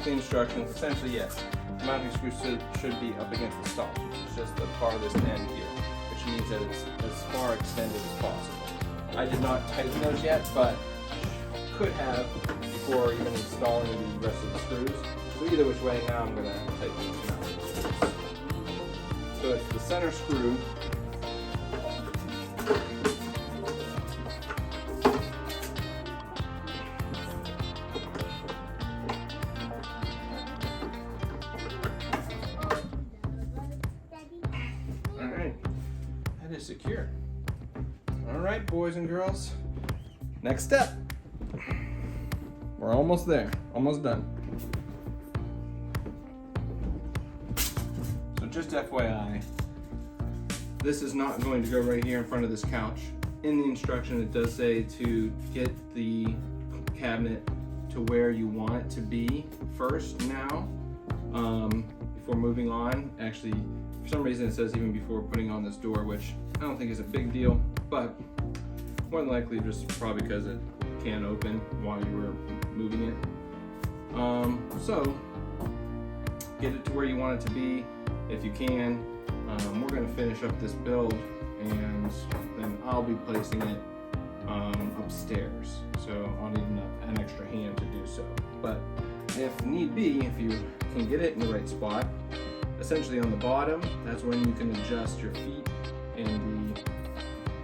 the instructions. Essentially, yes, the mounting screws should be up against the stall, which is just the farthest end here, which means that it's as far extended as possible. I did not tighten those yet, but could have before even installing the rest of the screws. So either which way, now I'm going to tighten these mounting screws. So it's the center screw. Alright, that is secure. Alright, boys and girls, next step. We're almost there, almost done. So just FYI, this is not going to go right here in front of this couch. In the instruction it does say to get the cabinet to where you want it to be first now, before moving on. Actually, for some reason it says even before putting on this door, which I don't think is a big deal, but more than likely just probably because it can't open while you were moving it. So get it to where you want it to be if you can. We're going to finish up this build and then I'll be placing it upstairs, so I'll need an extra hand to do so. But if need be, if you can get it in the right spot, essentially on the bottom, that's when you can adjust your feet and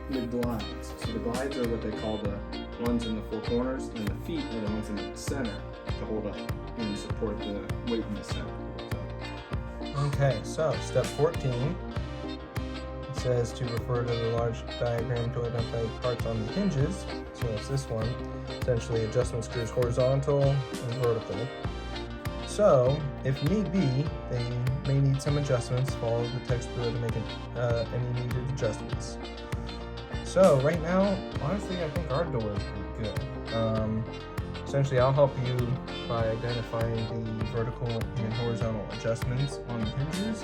the glides. So the glides are what they call the ones in the four corners, and the feet are the ones in the center to hold up and support the weight in the center. Okay, so step 14, it says to refer to the large diagram to identify parts on the hinges. So it's this one, essentially adjustment screws horizontal and vertical. So if need be, they may need some adjustments. Follow the text below to make any needed adjustments. So right now, honestly, I think our door is pretty good. Essentially, I'll help you by identifying the vertical and horizontal adjustments on the hinges,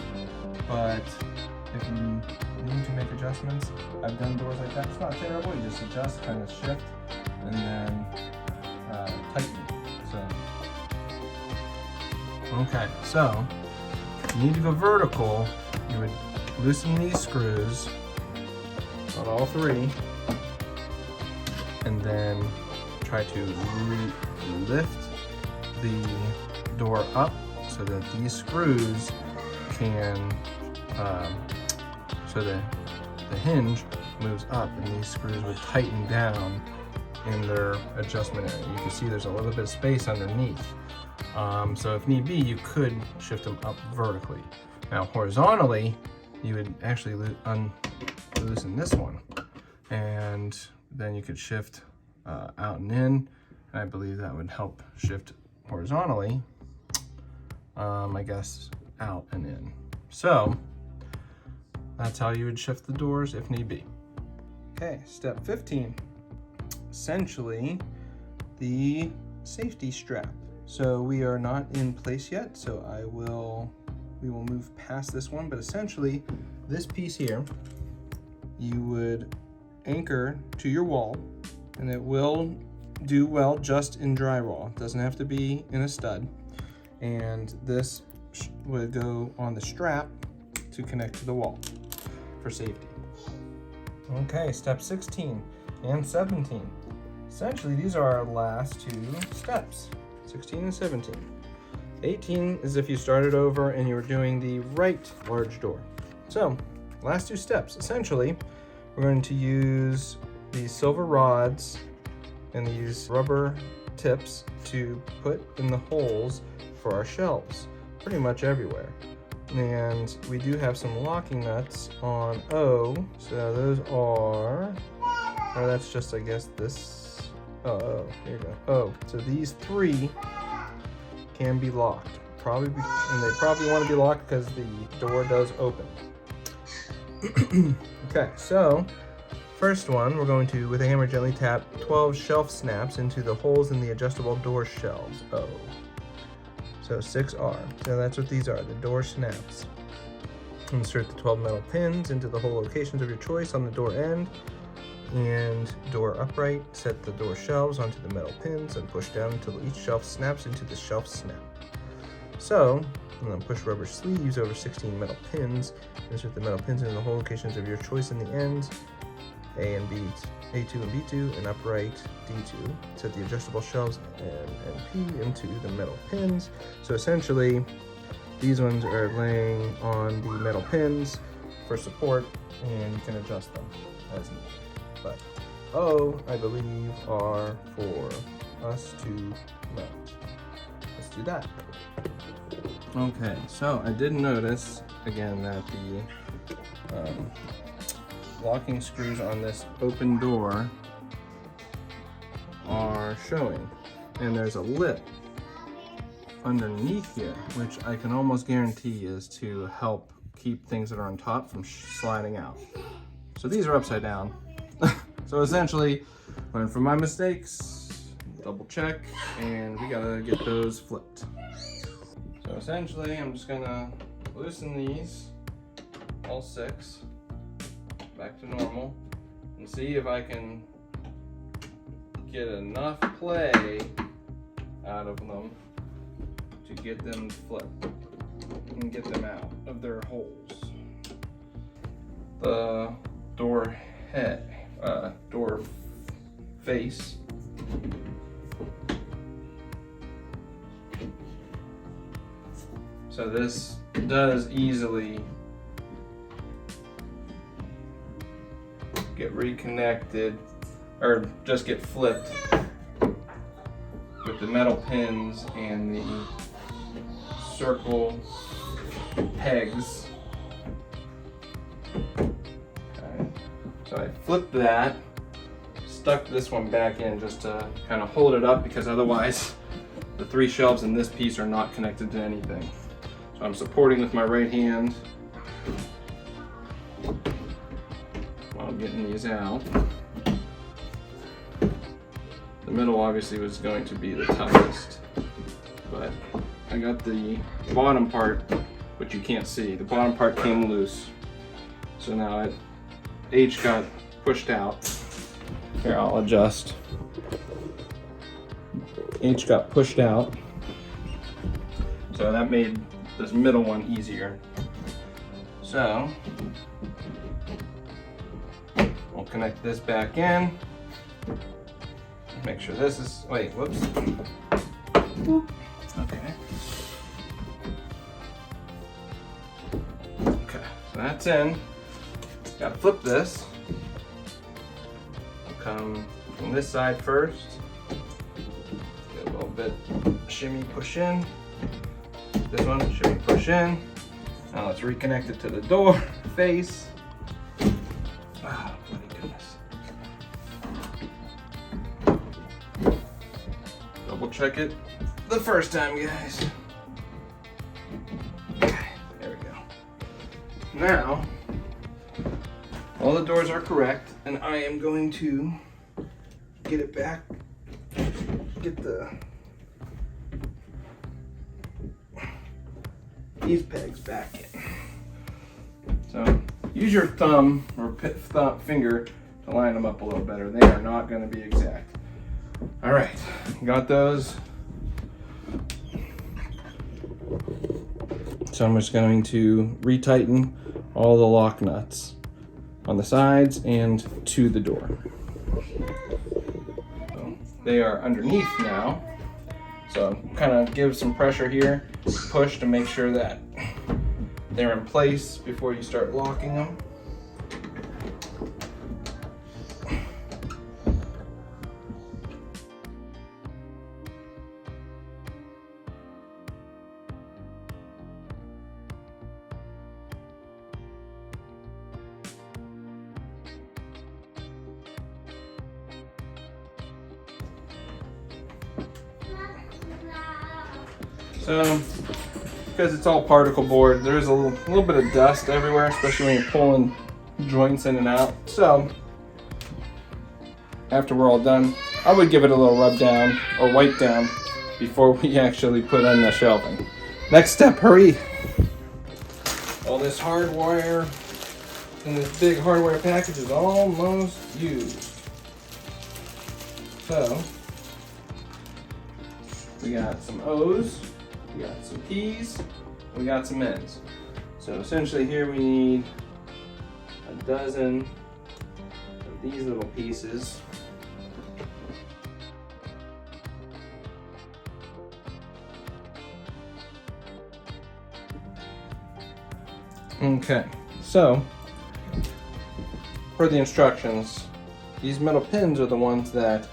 but if you need to make adjustments, I've done doors like that. It's not terrible. You just adjust, kind of shift, and then tighten. Okay, so if you need to go vertical, you would loosen these screws on all three, and then try to lift the door up so that these screws can, so the hinge moves up and these screws would tighten down in their adjustment area. You can see there's a little bit of space underneath. So if need be, you could shift them up vertically. Now horizontally, you would actually loosen this one, and then you could shift out and in, and I believe that would help shift horizontally, I guess, out and in. So that's how you would shift the doors if need be. Okay, step 15, essentially the safety strap. So we are not in place yet, so we will move past this one, but essentially this piece here, you would anchor to your wall, and it will do well just in drywall. It doesn't have to be in a stud. And this would go on the strap to connect to the wall for safety. Okay, step 16 and 17. Essentially, these are our last two steps, 16 and 17. 18 is if you started over and you were doing the right large door. So, last two steps. Essentially, we're going to use these silver rods and these rubber tips to put in the holes for our shelves, pretty much everywhere. And we do have some locking nuts on O, so those are, or that's just, I guess, this, oh, here you go. Oh, so these three can be locked. And they probably want to be locked because the door does open. Okay, so first one, we're going to, with a hammer, gently tap 12 shelf snaps into the holes in the adjustable door shelves. O. So 6R. So that's what these are, the door snaps. Insert the 12 metal pins into the hole locations of your choice on the door end and door upright. Set the door shelves onto the metal pins and push down until each shelf snaps into the shelf snap. So, and then push rubber sleeves over 16 metal pins. Insert the metal pins into the hole locations of your choice in the ends, A and B, A2 and B2, and upright D2. Set the adjustable shelves and P into the metal pins. So essentially, these ones are laying on the metal pins for support, and you can adjust them as needed. But O, I believe, are for us to mount. Let's do that. Okay, so I did notice again that the locking screws on this open door are showing, and there's a lip underneath here, which I can almost guarantee is to help keep things that are on top from sliding out. So these are upside down. So essentially, learn from my mistakes, double check, and we gotta get those flipped. So essentially, I'm just gonna loosen these, all 6, back to normal, and see if I can get enough play out of them to get them flipped and get them out of their holes. The door face so this does easily get reconnected or just get flipped with the metal pins and the circle pegs. Okay. So I flipped that, stuck this one back in just to kind of hold it up, because otherwise the 3 shelves in this piece are not connected to anything. So I'm supporting with my right hand while getting these out. The middle obviously was going to be the toughest, but I got the bottom part, which you can't see. The bottom part came loose. So now H got pushed out. Here, I'll adjust. H got pushed out. So that made this middle one easier. So we'll connect this back in. Make sure this is, wait, whoops. Okay. Okay, so that's in. Gotta flip this. We'll come from this side first. Get a little bit shimmy, push in. This one, shimmy, push in. Now let's reconnect it to the door face. Ah, bloody goodness. Double check it the first time, guys. Okay, there we go. Now, all the doors are correct, and I am going to get it back, get these pegs back in. So use your thumb or finger to line them up a little better. They are not going to be exact. All right, got those. So I'm just going to retighten all the lock nuts on the sides and to the door. So they are underneath now. So kind of give some pressure here, push to make sure that they're in place before you start locking them. So, because it's all particle board, there's a little bit of dust everywhere, especially when you're pulling joints in and out. So, after we're all done, I would give it a little rub down or wipe down before we actually put on the shelving. Next step, hurry! All this hardware in this big hardware package is almost used. So, we got some O's. We got some P's, we got some N's. So essentially here we need a dozen of these little pieces. Okay, so for the instructions, these metal pins are the ones that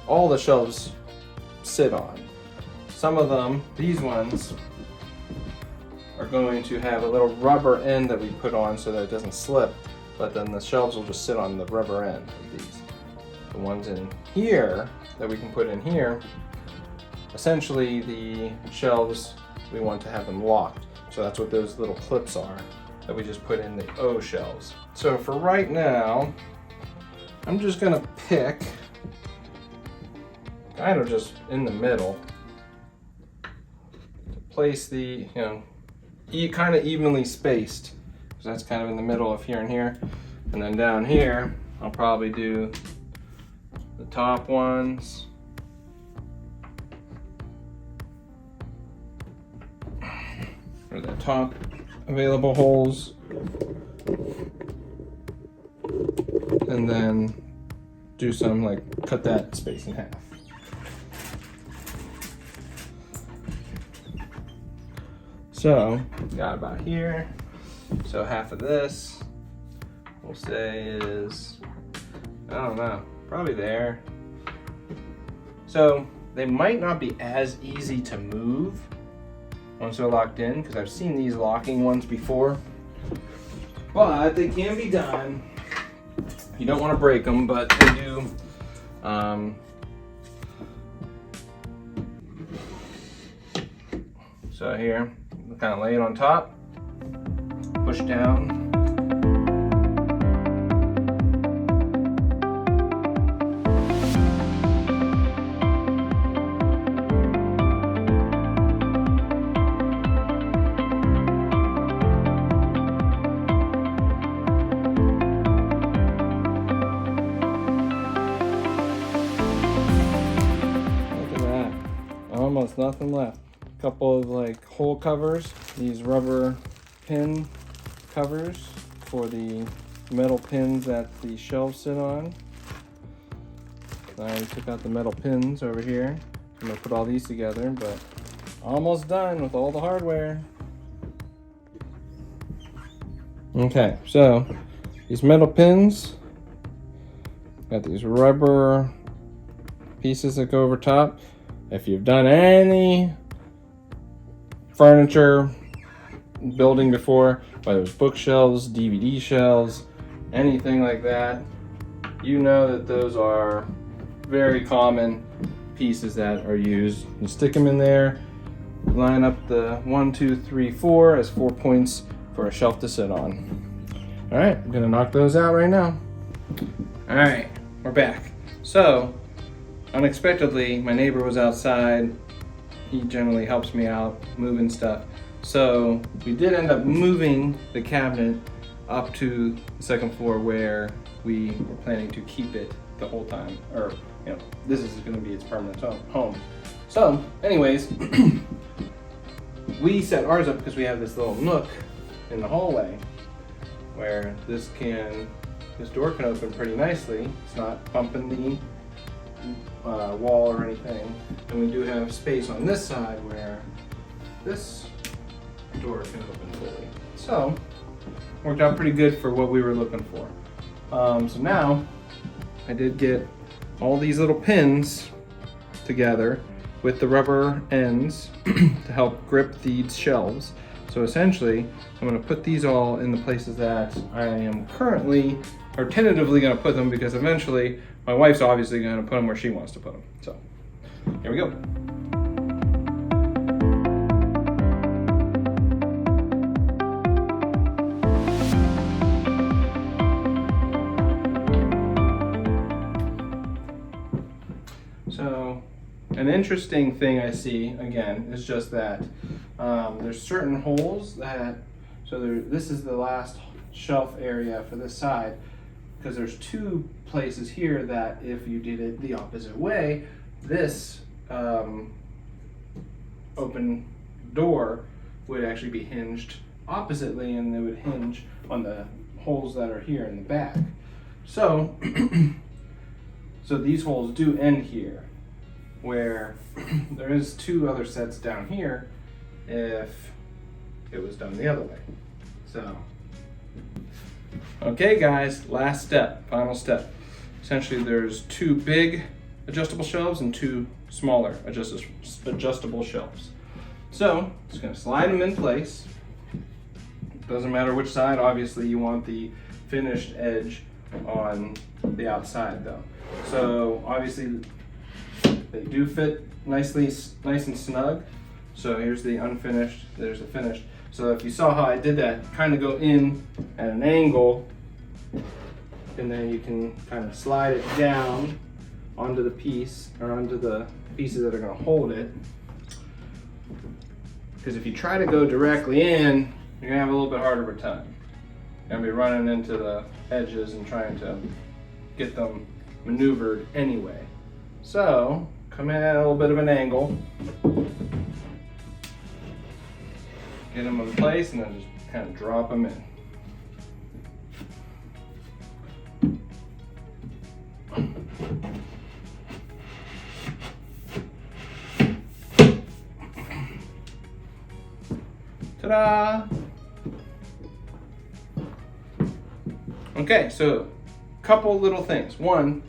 all the shelves sit on. Some of them, these ones, are going to have a little rubber end that we put on so that it doesn't slip, but then the shelves will just sit on the rubber end of these. The ones in here that we can put in here, essentially the shelves, we want to have them locked. So that's what those little clips are that we just put in the O shelves. So for right now, I'm just gonna pick, kind of just in the middle, place the, kind of evenly spaced, because that's kind of in the middle of here and here. And then down here, I'll probably do the top ones. Or the top available holes. And then do some, cut that space in half. So, got about here. So half of this, we'll say is, I don't know, probably there. So they might not be as easy to move once they're locked in, because I've seen these locking ones before, but they can be done. You don't want to break them, but they do. So here, kind of lay it on top, push down. Look at that, almost nothing left. Couple of hole covers, these rubber pin covers for the metal pins that the shelves sit on. I took out the metal pins over here. I'm gonna put all these together, but almost done with all the hardware. Okay, so these metal pins, got these rubber pieces that go over top. If you've done any furniture building before, whether it's bookshelves, DVD shelves, anything like that, you know that those are very common pieces that are used. You stick them in there, line up the 1, 2, 3, 4 as 4 points for a shelf to sit on. All right, I'm gonna knock those out right now. All right, we're back. So, unexpectedly, my neighbor was outside. He generally helps me out moving stuff. So we did end up moving the cabinet up to the second floor where we were planning to keep it the whole time, or you know, this is going to be its permanent home. So, anyways, we set ours up because we have this little nook in the hallway where this door can open pretty nicely. It's not bumping the wall or anything. And we do have space on this side where this door can open fully. So, worked out pretty good for what we were looking for. So now, I did get all these little pins together with the rubber ends to help grip these shelves. So essentially, I'm going to put these all in the places that I am currently or tentatively going to put them, because eventually my wife's obviously going to put them where she wants to put them. So here we go. So an interesting thing I see, again, is just that there's certain holes that, this is the last shelf area for this side, because there's two places here that if you did it the opposite way, this open door would actually be hinged oppositely, and it would hinge on the holes that are here in the back. So, so these holes do end here, where there is two other sets down here if it was done the other way. So, okay guys, last step, final step. Essentially there's two big adjustable shelves and two smaller adjustable shelves. So, just gonna slide them in place. Doesn't matter which side, obviously you want the finished edge on the outside though. So obviously they do fit nice and snug. So here's the unfinished, there's the finished. So if you saw how I did that, kind of go in at an angle, and then you can kind of slide it down onto the piece, or onto the pieces that are going to hold it. Because if you try to go directly in, you're going to have a little bit harder of a time. You're going to be running into the edges and trying to get them maneuvered anyway. So come in at a little bit of an angle, get them in place, and then just kind of drop them in. Ta-da! Okay, so couple little things. One,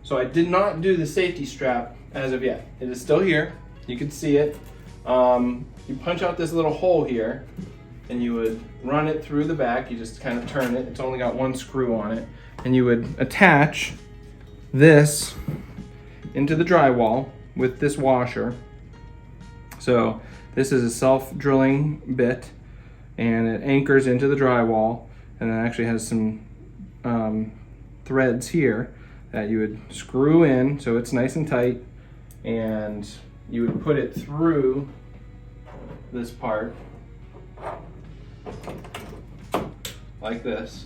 so I did not do the safety strap as of yet. It is still here. You can see it. You punch out this little hole here, and you would run it through the back. You just kind of turn it. It's only got one screw on it. And you would attach this into the drywall with this washer. So this is a self-drilling bit, and it anchors into the drywall, and it actually has some threads here that you would screw in so it's nice and tight, and you would put it through this part like this,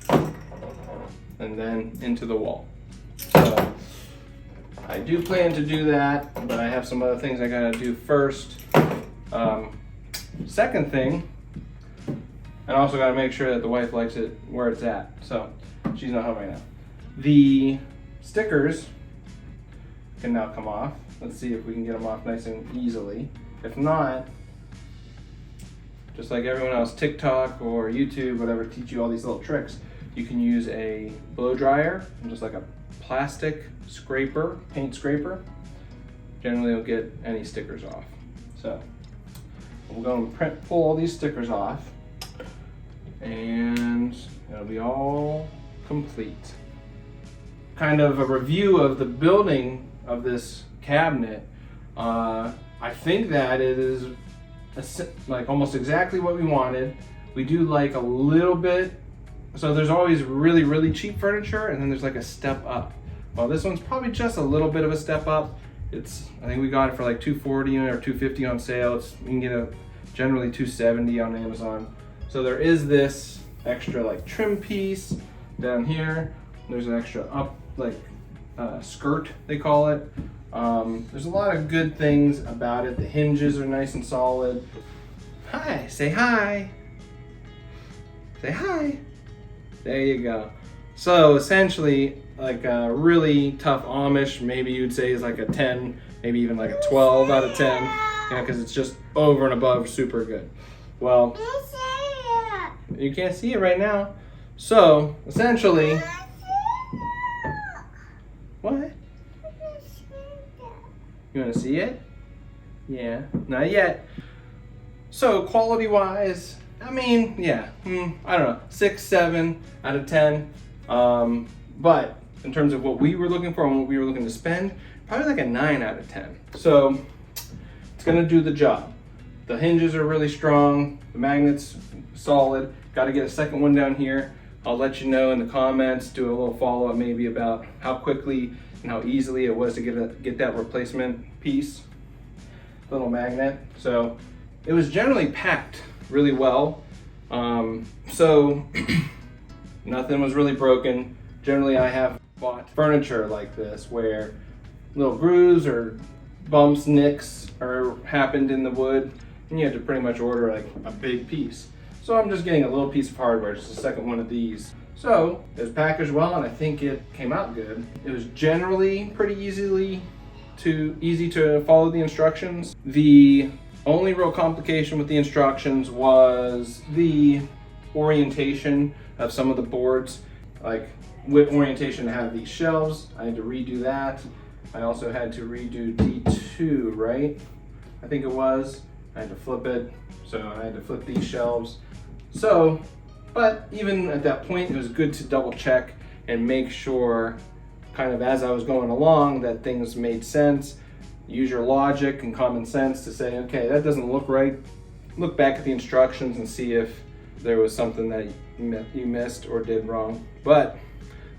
and then into the wall. So I do plan to do that, but I have some other things I gotta do first. Second thing, and also gotta make sure that the wife likes it where it's at. So she's not home right now. The stickers can now come off. Let's see if we can get them off nice and easily. If not, just like everyone else, TikTok or YouTube, whatever, teach you all these little tricks. You can use a blow dryer and just like a plastic scraper, paint scraper. Generally you'll get any stickers off. So we'll go and pull all these stickers off, and it'll be all complete. Kind of a review of the building of this cabinet. I think that it is like almost exactly what we wanted. We do like a little bit, so there's always really, really cheap furniture, and then there's like a step up. Well, this one's probably just a little bit of a step up. I think we got it for like $240 or $250 on sale. You can get a generally $270 on Amazon. So there is this extra like trim piece down here. There's an extra skirt, they call it. There's a lot of good things about it. The hinges are nice and solid. Hi, say hi. Say hi. There you go. So essentially, like a really tough Amish, maybe you'd say is like a 10, maybe even like a 12 out of 10, because it's just over and above super good. Well, you can't see it right now. So essentially, what? You want to see it? Yeah, not yet. So quality-wise, I mean, yeah, I don't know, 6, 7 out of 10. But in terms of what we were looking for and what we were looking to spend, probably like a 9 out of 10. So it's gonna do the job. The hinges are really strong, the magnet's solid. Got to get a second one down here. I'll let you know in the comments, do a little follow-up maybe about how quickly and how easily it was to get that replacement piece, little magnet. So it was generally packed really well. So nothing was really broken. Generally I have bought furniture like this where little grooves or bumps, nicks happened in the wood, and you had to pretty much order like a big piece. So I'm just getting a little piece of hardware, just a second one of these. So it was packaged well, and I think it came out good. It was generally pretty easy to follow the instructions. The only real complication with the instructions was the orientation of some of the boards. Like with orientation to have these shelves, I had to redo that. I also had to redo D2, right? I think it was. I had to flip it, so I had to flip these shelves. So, but even at that point, it was good to double check and make sure, kind of as I was going along, that things made sense. Use your logic and common sense to say, okay, that doesn't look right. Look back at the instructions and see if there was something that you missed or did wrong. But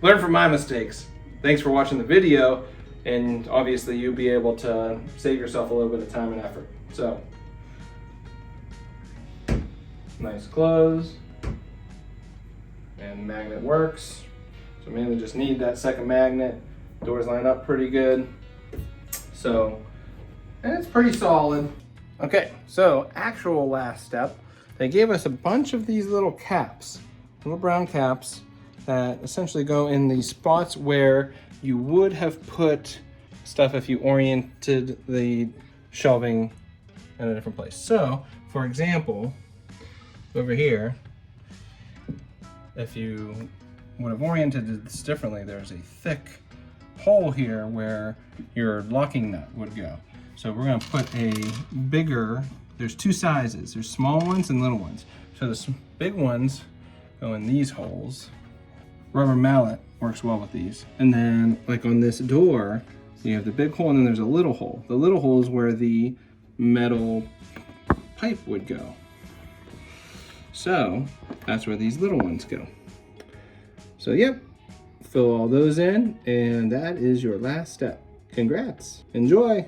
learn from my mistakes. Thanks for watching the video, and obviously you'll be able to save yourself a little bit of time and effort. So, nice close, and the magnet works. So mainly just need that second magnet. Doors line up pretty good. So, and it's pretty solid. Okay, so actual last step, they gave us a bunch of these little caps, little brown caps that essentially go in the spots where you would have put stuff if you oriented the shelving in a different place. So, for example, over here, if you would have oriented this differently, there's a thick hole here where your locking nut would go. So we're gonna put a bigger, there's two sizes, there's small ones and little ones. So the big ones go in these holes. Rubber mallet works well with these. And then like on this door, you have the big hole and then there's a little hole. The little hole is where the metal pipe would go. So that's where these little ones go. So yep, fill all those in, and that is your last step. Congrats, enjoy.